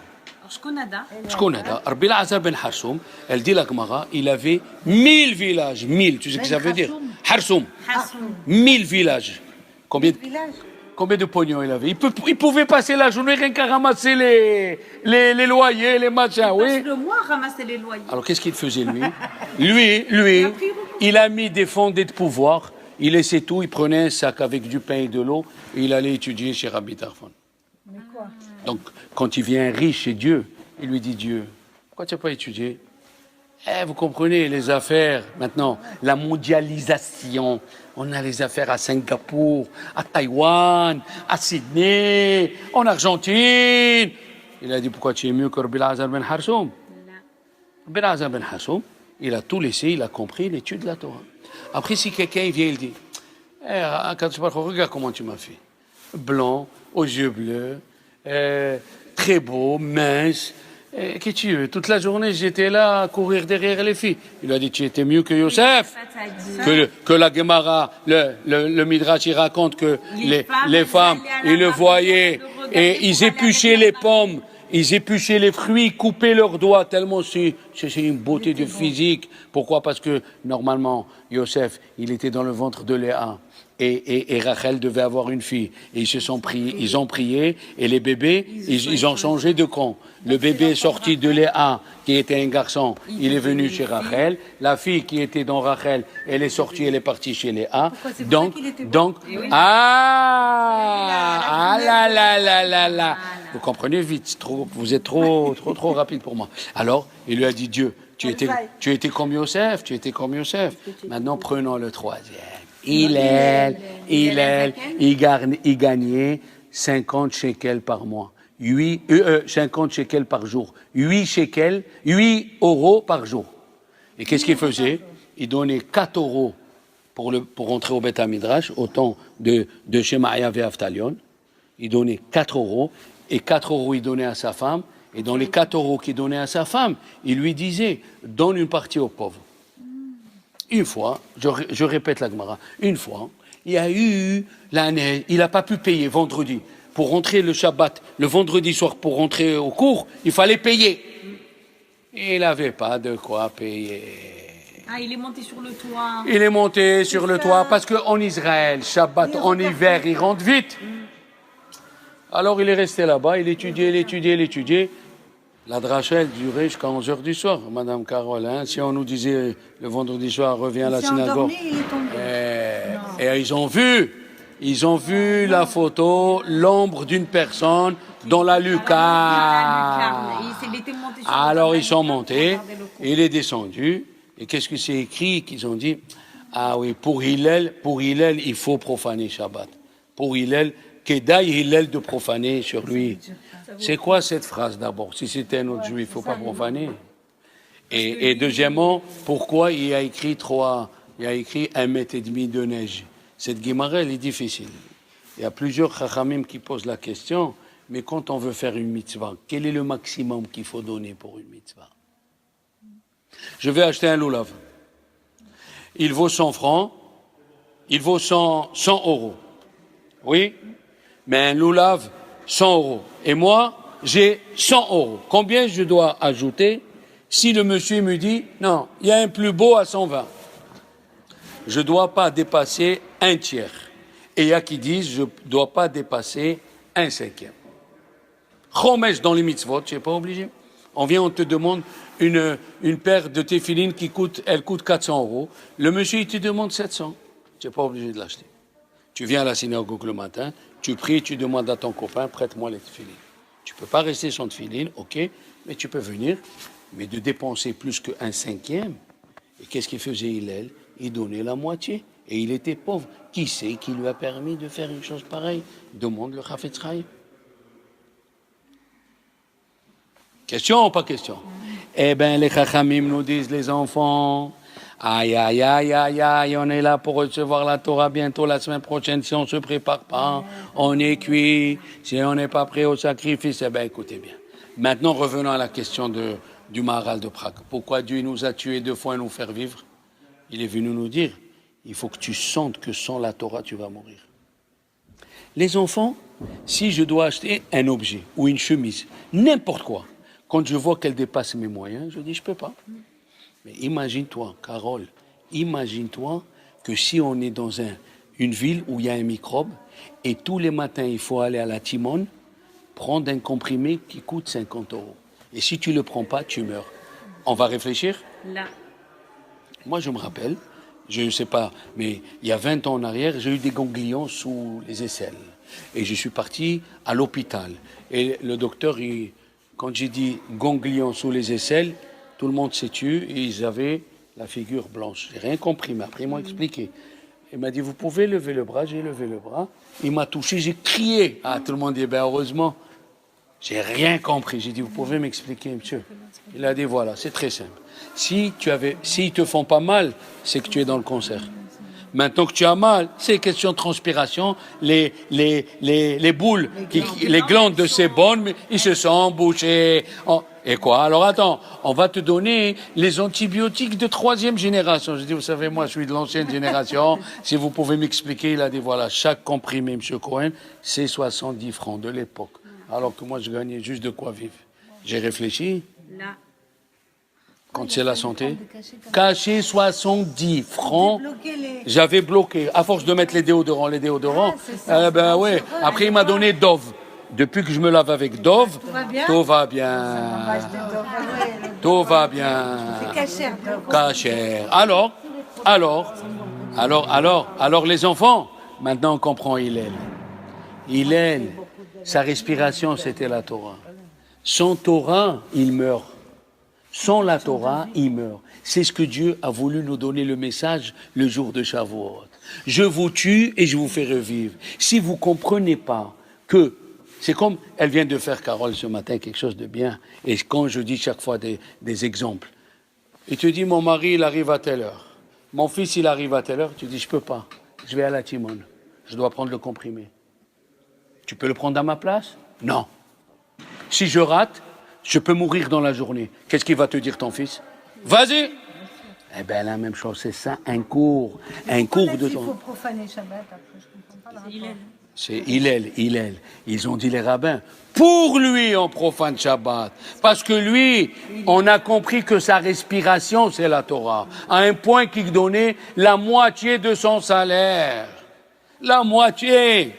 [SPEAKER 1] Shkonada. Rabbi Azar ben Harsoum, elle dit la Guémara, il avait 1000 villages. 1000, tu sais ce que ça veut dire? Harsoum. 1000 villages. Combien de pognons il avait? Il pouvait passer la journée rien qu'à ramasser les loyers, les machins, oui.
[SPEAKER 3] Le mois ramasser les loyers.
[SPEAKER 1] Alors qu'est-ce qu'il faisait lui? Lui, il a mis des fondés de pouvoir, il laissait tout, il prenait un sac avec du pain et de l'eau, et il allait étudier chez Rabbi Tarfon.
[SPEAKER 2] Mais quoi?
[SPEAKER 1] Donc, quand il vient riche chez Dieu, il lui dit, Dieu, pourquoi tu n'as pas étudié? Vous comprenez, les affaires, maintenant, la mondialisation, on a les affaires à Singapour, à Taïwan, à Sydney, en Argentine. Il a dit, pourquoi tu es mieux que Rabbi Azar ben Harsoum? Rabbi Azar ben Harsoum, il a tout laissé, il a compris l'étude de la Torah. Après, si quelqu'un vient, il dit, regarde comment tu m'as fait. Blanc, aux yeux bleus, très beau, mince. Qu'est-ce que tu veux? Toute la journée, j'étais là à courir derrière les filles. Il a dit, tu étais mieux que Yosef. Que la Gemara, le Midrash, il raconte que les femmes, ils le voyaient et ils épluchaient les pommes. Ils épluchaient les fruits, coupaient leurs doigts, tellement c'est une beauté de physique. Pourquoi? Parce que, normalement, Yosef, il était dans le ventre de Léa. Et Rachel devait avoir une fille. Et ils ont prié, et les bébés, ils ont changé de camp. Le bébé est sorti de Léa, qui était un garçon, il est venu chez Rachel. La fille qui était dans Rachel, elle est sortie, elle est partie chez Léa. Donc, vous comprenez vite, vous êtes trop rapide pour moi. Alors, il lui a dit, Dieu, tu étais comme Yosef, Maintenant, prenons le 3e. Hillel, il gagnait 50 shekels par mois, 50 shekels par jour, 8 euros par jour. Et qu'est-ce qu'il faisait? Il donnait 4 euros pour entrer au Beth Midrash, au temps de Shemaïa et Avtalion. Il donnait 4 euros, et 4 euros il donnait à sa femme, et dans les 4 euros qu'il donnait à sa femme, il lui disait, donne une partie aux pauvres. Une fois, je répète la Gemara, une fois, il y a eu la neige, il n'a pas pu payer vendredi. Pour rentrer le Shabbat, le vendredi soir, pour rentrer au cours, il fallait payer. Il n'avait pas de quoi payer.
[SPEAKER 3] Ah, il est monté sur le toit.
[SPEAKER 1] Il est monté sur le toit parce qu'en Israël, Shabbat, en hiver, il rentre vite. Alors il est resté là-bas, il étudiait. La dracha, elle durait jusqu'à 11h du soir, Madame Carole. Hein. Si on nous disait le vendredi soir, reviens à la synagogue. Et ils ont vu la photo, l'ombre d'une personne dans la lucarne. Alors ils sont montés, il est descendu. Et qu'est-ce que c'est écrit qu'ils ont dit? Ah oui, pour Hillel, il faut profaner Shabbat. Pour Hillel, Kedaï Hillel de profaner sur lui. C'est quoi cette phrase d'abord? Si c'était un autre juif, il ne faut pas profaner. Et deuxièmement, pourquoi il y a écrit 1,5 mètre de neige? Cette Guémara, elle est difficile. Il y a plusieurs chachamim qui posent la question, mais quand on veut faire une mitzvah, quel est le maximum qu'il faut donner pour une mitzvah? Je vais acheter un loulav. Il vaut 100 francs, il vaut 100 euros. Oui, mais un loulav, 100 euros. Et moi, j'ai 100 euros. Combien je dois ajouter si le monsieur me dit, non, il y a un plus beau à 120? Je ne dois pas dépasser un tiers. Et il y a qui disent, je ne dois pas dépasser un cinquième. Chomesh dans les mitzvot, tu n'es pas obligé. On vient, on te demande une paire de téphilines elle coûte 400 euros. Le monsieur, il te demande 700. Tu n'es pas obligé de l'acheter. Tu viens à la synagogue le matin, tu pries, tu demandes à ton copain, prête-moi les téphilines. Tu ne peux pas rester sans téphilines, ok, mais tu peux venir, mais de dépenser plus qu'un cinquième. Et qu'est-ce qu'il faisait Hillel? Il donnait la moitié. Et il était pauvre. Qui c'est qui lui a permis de faire une chose pareille? Demande le Chafetz Chaim. Question ou pas question? Eh bien, les Chachamim nous disent, les enfants, aïe, aïe, aïe, aïe, aïe, on est là pour recevoir la Torah bientôt la semaine prochaine. Si on ne se prépare pas, on est cuit. Si on n'est pas prêt au sacrifice, eh bien, écoutez bien. Maintenant, revenons à la question du Maharal de Prague. Pourquoi Dieu nous a tués 2 fois et nous faire vivre? Il est venu nous dire, il faut que tu sentes que sans la Torah, tu vas mourir. Les enfants, si je dois acheter un objet ou une chemise, n'importe quoi, quand je vois qu'elle dépasse mes moyens, je dis, je ne peux pas. Mais imagine-toi, Carole, imagine-toi que si on est dans une ville où il y a un microbe et tous les matins, il faut aller à la Timone, prendre un comprimé qui coûte 50 euros. Et si tu ne le prends pas, tu meurs. On va réfléchir?
[SPEAKER 3] Là.
[SPEAKER 1] Moi, je me rappelle, je ne sais pas, mais il y a 20 ans en arrière, j'ai eu des ganglions sous les aisselles. Et je suis parti à l'hôpital. Et le docteur, quand j'ai dit ganglions sous les aisselles, tout le monde s'est tué et ils avaient la figure blanche. J'ai rien compris, mais après ils m'ont expliqué. Il m'a dit, vous pouvez lever le bras? J'ai levé le bras. Il m'a touché, j'ai crié. Ah, tout le monde dit, ben heureusement. J'ai rien compris. J'ai dit, vous pouvez m'expliquer, monsieur? Il a dit, voilà, c'est très simple. S'ils te font pas mal, c'est que tu es dans le concert. Maintenant que tu as mal, c'est question de transpiration. Les boules, les glandes de ces bonnes, ils se sont embouchés. Et quoi? Alors attends, on va te donner les antibiotiques de 3e génération. Je dis, vous savez, moi, je suis de l'ancienne génération. Si vous pouvez m'expliquer, il a dit, voilà, chaque comprimé, M. Cohen, c'est 70 francs de l'époque. Alors que moi, je gagnais juste de quoi vivre. J'ai réfléchi.
[SPEAKER 3] Là.
[SPEAKER 1] Quand c'est la santé, caché 70 francs, j'avais bloqué. À force de mettre les déodorants, ben ouais. Après, il m'a donné Dove. Depuis que je me lave avec Dove, tout va bien. Tout va bien.
[SPEAKER 2] C'est
[SPEAKER 1] Cachère. Alors, les enfants, maintenant on comprend Hillel. Hillel, sa respiration, c'était la Torah. Sans Torah, il meurt. Sans la Torah, il meurt. C'est ce que Dieu a voulu nous donner le message le jour de Shavuot. Je vous tue et je vous fais revivre. Si vous ne comprenez pas que, c'est comme elle vient de faire, Carole, ce matin, quelque chose de bien. Et quand je dis chaque fois des exemples, il te dit, mon mari, il arrive à telle heure. Mon fils, il arrive à telle heure. Tu dis, je ne peux pas. Je vais à la Timone. Je dois prendre le comprimé. Tu peux le prendre à ma place? Non. Si je rate, je peux mourir dans la journée. Qu'est-ce qu'il va te dire ton fils? Vas-y. Eh bien, la même chose, c'est ça, un cours de temps.
[SPEAKER 2] Il faut profaner Shabbat, après, je comprends pas le rapport.
[SPEAKER 1] C'est Hillel. Ils ont dit les rabbins, pour lui, on profane Shabbat. Parce que lui, on a compris que sa respiration, c'est la Torah. À un point qu'il donnait la moitié de son salaire. La moitié.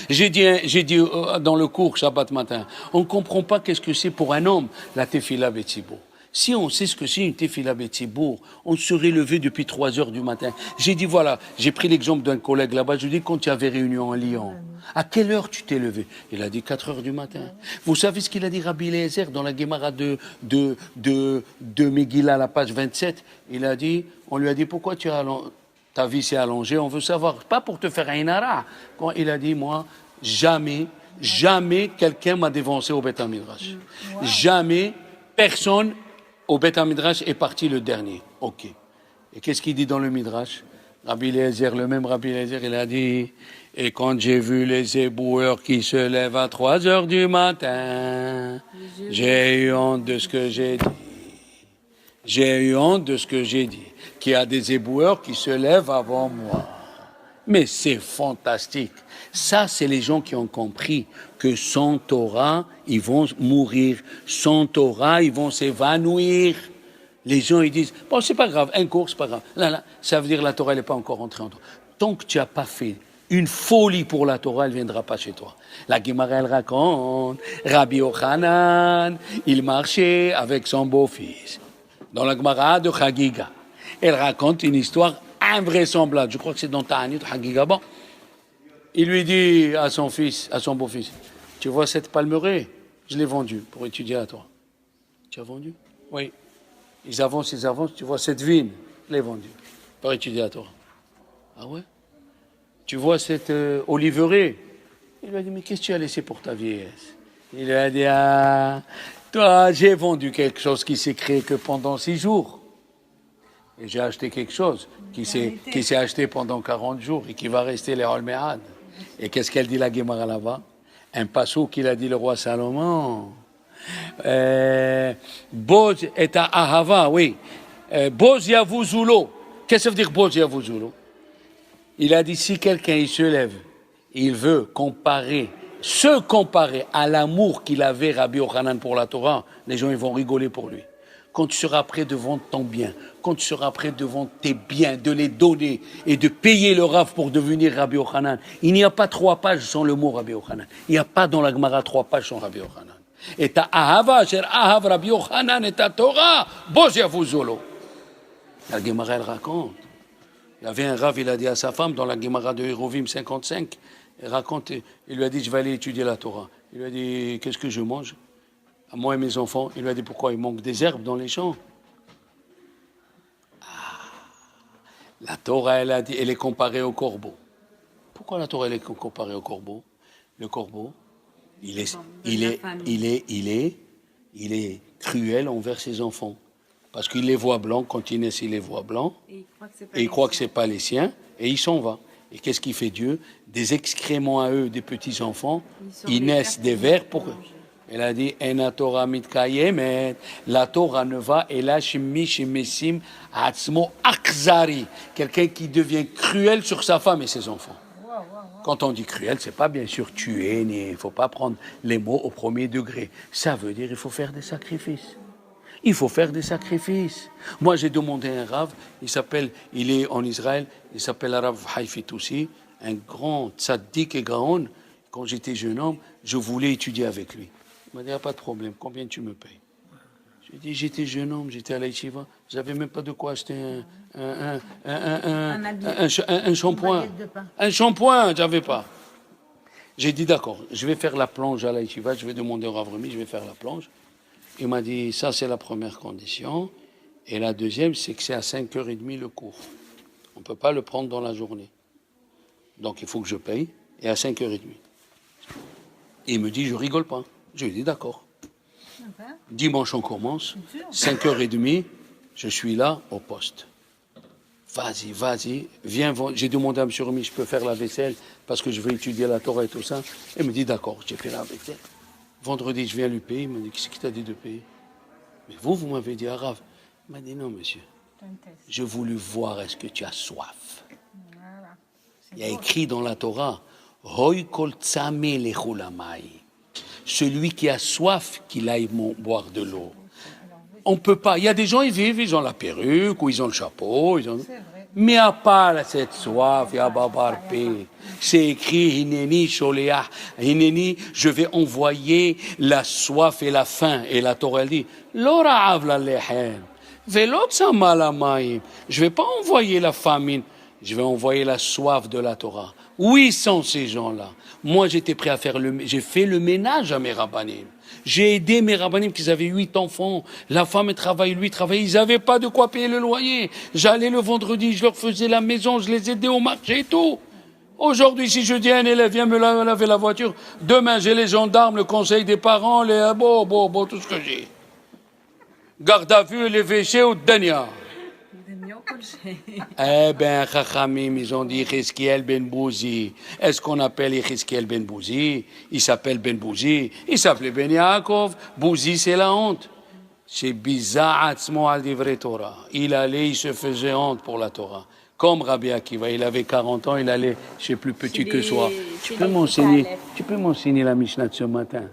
[SPEAKER 1] J'ai dit dans le cours Shabbat matin, on ne comprend pas qu'est-ce que c'est pour un homme, la tefila betzibur. Si on sait ce que c'est une tefila betzibur, on serait levé depuis 3 heures du matin. J'ai dit, voilà, j'ai pris l'exemple d'un collègue là-bas, je lui ai dit, quand tu avais réunion à Lyon, à quelle heure tu t'es levé? Il a dit 4 heures du matin. Vous savez ce qu'il a dit Rabbi Eliezer dans la Gemara de Megillah, la page 27? Il a dit, on lui a dit, pourquoi ta vie s'est allongée? On veut savoir, pas pour te faire un inara. Il a dit, moi, jamais quelqu'un m'a dévancé au Beth Midrash. Wow. Jamais personne au Beth Midrash est parti le dernier. Ok. Et qu'est-ce qu'il dit dans le Midrash? Rabbi Eliezer, le même Rabbi Eliezer, il a dit, et quand j'ai vu les éboueurs qui se lèvent à 3 heures du matin, j'ai eu honte de ce que j'ai dit. J'ai eu honte de ce que j'ai dit, qu'il y a des éboueurs qui se lèvent avant moi. Mais c'est fantastique. Ça, c'est les gens qui ont compris que sans Torah, ils vont mourir. Sans Torah, ils vont s'évanouir. Les gens, ils disent, bon, c'est pas grave, un cours, c'est pas grave. Là, ça veut dire que la Torah, elle n'est pas encore entrée en toi. Tant que tu n'as pas fait une folie pour la Torah, elle ne viendra pas chez toi. La Gemara, elle raconte, Rabbi Yochanan, il marchait avec son beau-fils. Dans la Gemara de Chagiga, elle raconte une histoire invraisemblable. Je crois que c'est dans Ta'anit Chagiga. Bon, il lui dit à son fils, à son beau-fils, tu vois cette palmeraie, je l'ai vendue pour étudier à toi. Tu as vendu? Oui. Ils avancent, tu vois cette vigne, je l'ai vendue pour étudier à toi. Ah ouais? Tu vois cette oliveraie? Il lui a dit, mais qu'est-ce que tu as laissé pour ta vieillesse? Il lui a dit, ah, toi, j'ai vendu quelque chose qui s'est créé que pendant 6 jours. Et j'ai acheté quelque chose qui s'est acheté pendant 40 jours et qui va rester les Olméades. Et qu'est-ce qu'elle dit la Gemara là-bas? Un passou qu'il a dit le roi Salomon. Boz et à Ahava, oui. Boz Yavouzulo. Qu'est-ce que ça veut dire Boz Yavouzulo? Il a dit, si quelqu'un il se lève, il veut se comparer à l'amour qu'il avait Rabbi Yochanan pour la Torah, les gens ils vont rigoler pour lui. Quand tu seras prêt de vendre ton bien, quand tu seras prêt de vendre tes biens, de les donner et de payer le Rav pour devenir Rabbi Yochanan, il n'y a pas 3 pages sans le mot Rabbi Yochanan. Il n'y a pas dans la Gemara 3 pages sans Rabbi Yochanan. Et ta Ahava, cher Ahav Rabbi Yochanan et ta Torah, Boz Yavuzolo. La Gemara elle raconte. Il y avait un Rav, il a dit à sa femme dans la Gemara de Hérovim 55, il lui a dit, je vais aller étudier la Torah. Il lui a dit, qu'est-ce que je mange? À moi et mes enfants. Il lui a dit, pourquoi? Il manque des herbes dans les champs. La Torah, elle a dit, elle est comparée au corbeau. Pourquoi la Torah, elle est comparée au corbeau? Le corbeau, il est cruel envers ses enfants. Parce qu'il les voit blancs, quand ils naissent, il les voit blancs. Et il croit que ce n'est pas les siens. Et il s'en va. Et qu'est-ce qu'il fait Dieu? Des excréments à eux, des petits-enfants, ils naissent des vers pour eux. Elle a dit, la Torah la Torah ne va, et là, quelqu'un qui devient cruel sur sa femme et ses enfants. Quand on dit cruel, c'est pas bien sûr tuer, il ne faut pas prendre les mots au premier degré. Ça veut dire qu'il faut faire des sacrifices. Il faut faire des sacrifices. Moi, j'ai demandé à un Rav, il est en Israël, il s'appelle Rav Haïfi Toussi, un grand tzaddik et gaon. Quand j'étais jeune homme, je voulais étudier avec lui. Il m'a dit, pas de problème, combien tu me payes? J'ai dit, j'étais jeune homme, j'étais à la yeshiva, j'avais même pas de quoi acheter un shampoing. Un shampoing, j'avais pas. J'ai dit, d'accord, je vais faire la plonge à la yeshiva, je vais demander au Rav Remi, je vais faire la plonge. Il m'a dit, ça c'est la première condition. Et la deuxième, c'est que c'est à 5h30 le cours. On ne peut pas le prendre dans la journée. Donc il faut que je paye, et à 5h30. Il me dit, je rigole pas. Je lui ai dit, d'accord. Dimanche, on commence. 5h30, je suis là, au poste. Vas-y, viens. J'ai demandé à M. Remi, je peux faire la vaisselle parce que je veux étudier la Torah et tout ça. Il me dit, d'accord, j'ai fait la vaisselle. Vendredi, je viens lui payer. Il m'a dit, qu'est-ce qui t'a dit de payer? Mais vous m'avez dit, Arabe. Il m'a dit, non, monsieur. Je voulais voir, est-ce que tu as soif? Il y a écrit dans la Torah, Hoy kol tzameh lechu lamai. Celui qui a soif, qu'il aille boire de l'eau. On ne peut pas. Il y a des gens, ils ont la perruque, ou ils ont le chapeau. Mais à part cette soif, il y a Babarpé. C'est écrit, Hineni Sholeah. Hineni, je vais envoyer la soif et la faim. Et la Torah dit, L'ora'av la lehem. Velo tzama la maïm. Je ne vais pas envoyer la famine. Je vais envoyer la soif de la Torah. Oui, sans ces gens-là. Moi, j'étais prêt à j'ai fait le ménage à mes rabbanim. J'ai aidé mes rabbanim qui avaient 8 enfants. La femme, elle travaille, lui travaille. Ils n'avaient pas de quoi payer le loyer. J'allais le vendredi, je leur faisais la maison, je les aidais au marché et tout. Aujourd'hui, si je dis à un élève, viens me laver la voiture, demain, j'ai les gendarmes, le conseil des parents, tout ce que j'ai. Garde à vue, les véchés ou Dania. Eh bien, Chachamim, ils ont dit Yechezkiel ben Bouzi. Est-ce qu'on appelle Yechezkiel ben Bouzi? Il s'appelle ben Bouzi. Il s'appelait ben Yaakov. Bouzi, c'est la honte. C'est Biza'atzmo al divrei Torah. Il allait, il se faisait honte pour la Torah. Comme Rabbi Akiva, il avait 40 ans, il allait chez plus petit que soi. Tu peux m'enseigner la Mishnah de ce matin?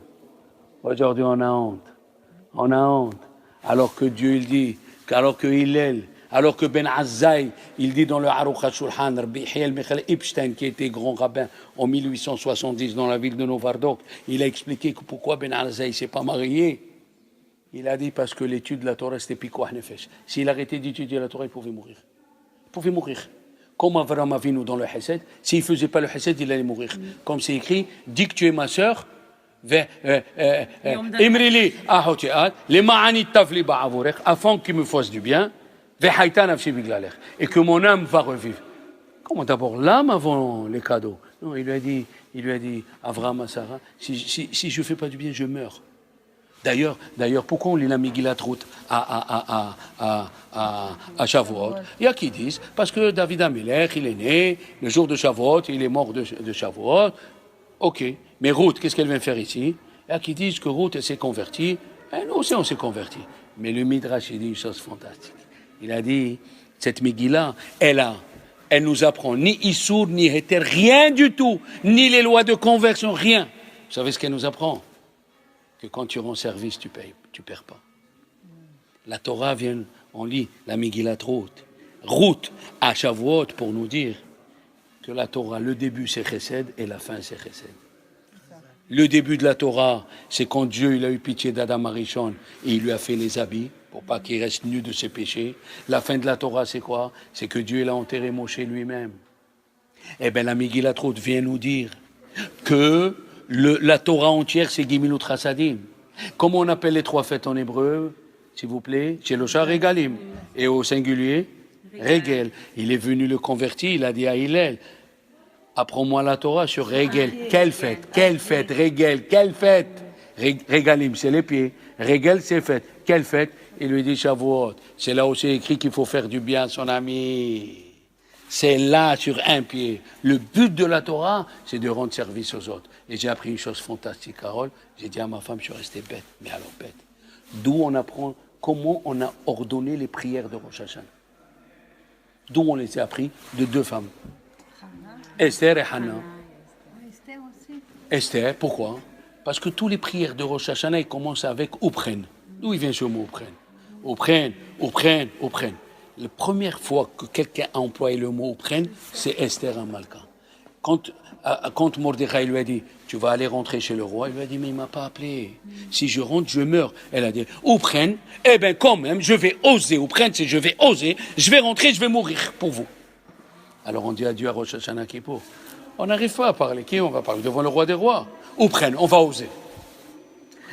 [SPEAKER 1] Aujourd'hui, on a honte. On a honte. Alors que Dieu, il dit, alors que Hillel, alors que Ben Azzaï, il dit dans le Aruch HaShulchan, Rabbi Hiel Michael Epstein, qui était grand rabbin en 1870 dans la ville de Novardok, il a expliqué pourquoi Ben Azzaï ne s'est pas marié. Il a dit parce que l'étude de la Torah, c'était Pikuach Nefesh. S'il arrêtait d'étudier la Torah, il pouvait mourir. Il pouvait mourir. Comme Avram Avinu dans le Hesed, s'il ne faisait pas le Hesed, il allait mourir. Comme c'est écrit, dis que tu es ma sœur, Imrili ahotiat, les ma'anit tavli ba'avorech, afin qu'il me fasse du bien, et que mon âme va revivre. Comment d'abord l'âme avant les cadeaux? Non, il lui a dit, Avram à Sarah, si je ne fais pas du bien, je meurs. D'ailleurs, pourquoi on lit la Megillat Ruth à Shavuot? Il y a qui disent, parce que David Amelech, il est né le jour de Shavuot, il est mort de Shavuot. Ok, mais Ruth, qu'est-ce qu'elle vient faire ici? Il y a qui disent que Ruth, elle s'est convertie. Et nous aussi, on s'est convertis. Mais le Midrash, il dit une chose fantastique. Il a dit, cette Megillah, elle nous apprend ni Issour, ni Heter, rien du tout, ni les lois de conversion, rien. Vous savez ce qu'elle nous apprend? Que quand tu rends service, tu perds pas. La Torah vient, on lit la Megillat Ruth. Ruth à Shavuot pour nous dire que la Torah, le début c'est Chesed et la fin c'est Chesed. Le début de la Torah, c'est quand Dieu il a eu pitié d'Adam Arishon et il lui a fait les habits pour pas qu'il reste nu de ses péchés. La fin de la Torah, c'est quoi? C'est que Dieu il a enterré Moshe lui-même. Eh bien, la Megillat Ruth vient nous dire que la Torah entière, c'est Gimilut Chassadim. Comment on appelle les trois fêtes en hébreu, s'il vous plaît? Sheloshah Regalim. Et au singulier, Regel. Il est venu le converti, il a dit à Hillel, apprends-moi la Torah sur Regel. Quelle fête? Quelle fête? Regel. Quelle fête? Regalim, c'est les pieds. Regel, c'est fête. Quelle fête? Il lui dit Shavuot. C'est là où c'est écrit qu'il faut faire du bien à son ami. C'est là, sur un pied. Le but de la Torah, c'est de rendre service aux autres. Et j'ai appris une chose fantastique, Carole. J'ai dit à ma femme, je suis resté bête. Mais alors bête. D'où on apprend comment on a ordonné les prières de Rosh Hashanah. D'où on les a appris de deux femmes. Esther et Hannah. Esther, pourquoi? Parce que tous les prières de Rosh Hashanah, ils commencent avec Upren. D'où il vient ce mot Upren? Upren, Upren, Upren. La première fois que quelqu'un a employé le mot Upren, c'est Esther Amalka. Quand Mordechai lui a dit, tu vas aller rentrer chez le roi, il lui a dit, mais il ne m'a pas appelé. Si je rentre, je meurs. Elle a dit, Upren, eh bien quand même, je vais oser. Upren, c'est je vais oser, je vais rentrer, je vais mourir pour vous. Alors on dit adieu à Rosh Hashanah Kippour. On n'arrive pas à parler. Qui on va parler? Devant le roi des rois. Upren, on va oser.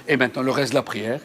[SPEAKER 1] Et maintenant, le reste de la prière,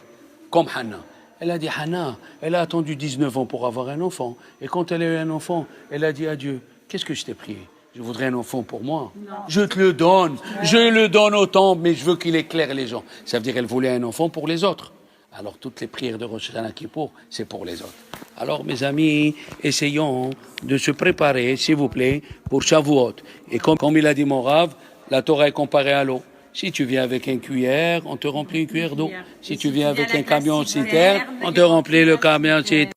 [SPEAKER 1] comme Hannah. Elle a dit, Hannah, elle a attendu 19 ans pour avoir un enfant. Et quand elle a eu un enfant, elle a dit à Dieu, qu'est-ce que je t'ai prié? Je voudrais un enfant pour moi. Non. Je te le donne. Je le donne autant, mais je veux qu'il éclaire les gens. Ça veut dire qu'elle voulait un enfant pour les autres. Alors, toutes les prières de Rosh Hashanah Kippour, c'est pour les autres. Alors, mes amis, essayons de se préparer, s'il vous plaît, pour Shavuot. Et comme il a dit mon Rav, la Torah est comparée à l'eau. Si tu viens avec une cuillère, on te remplit une cuillère d'eau. Si tu viens avec un camion citerne, on te remplit le camion citerne.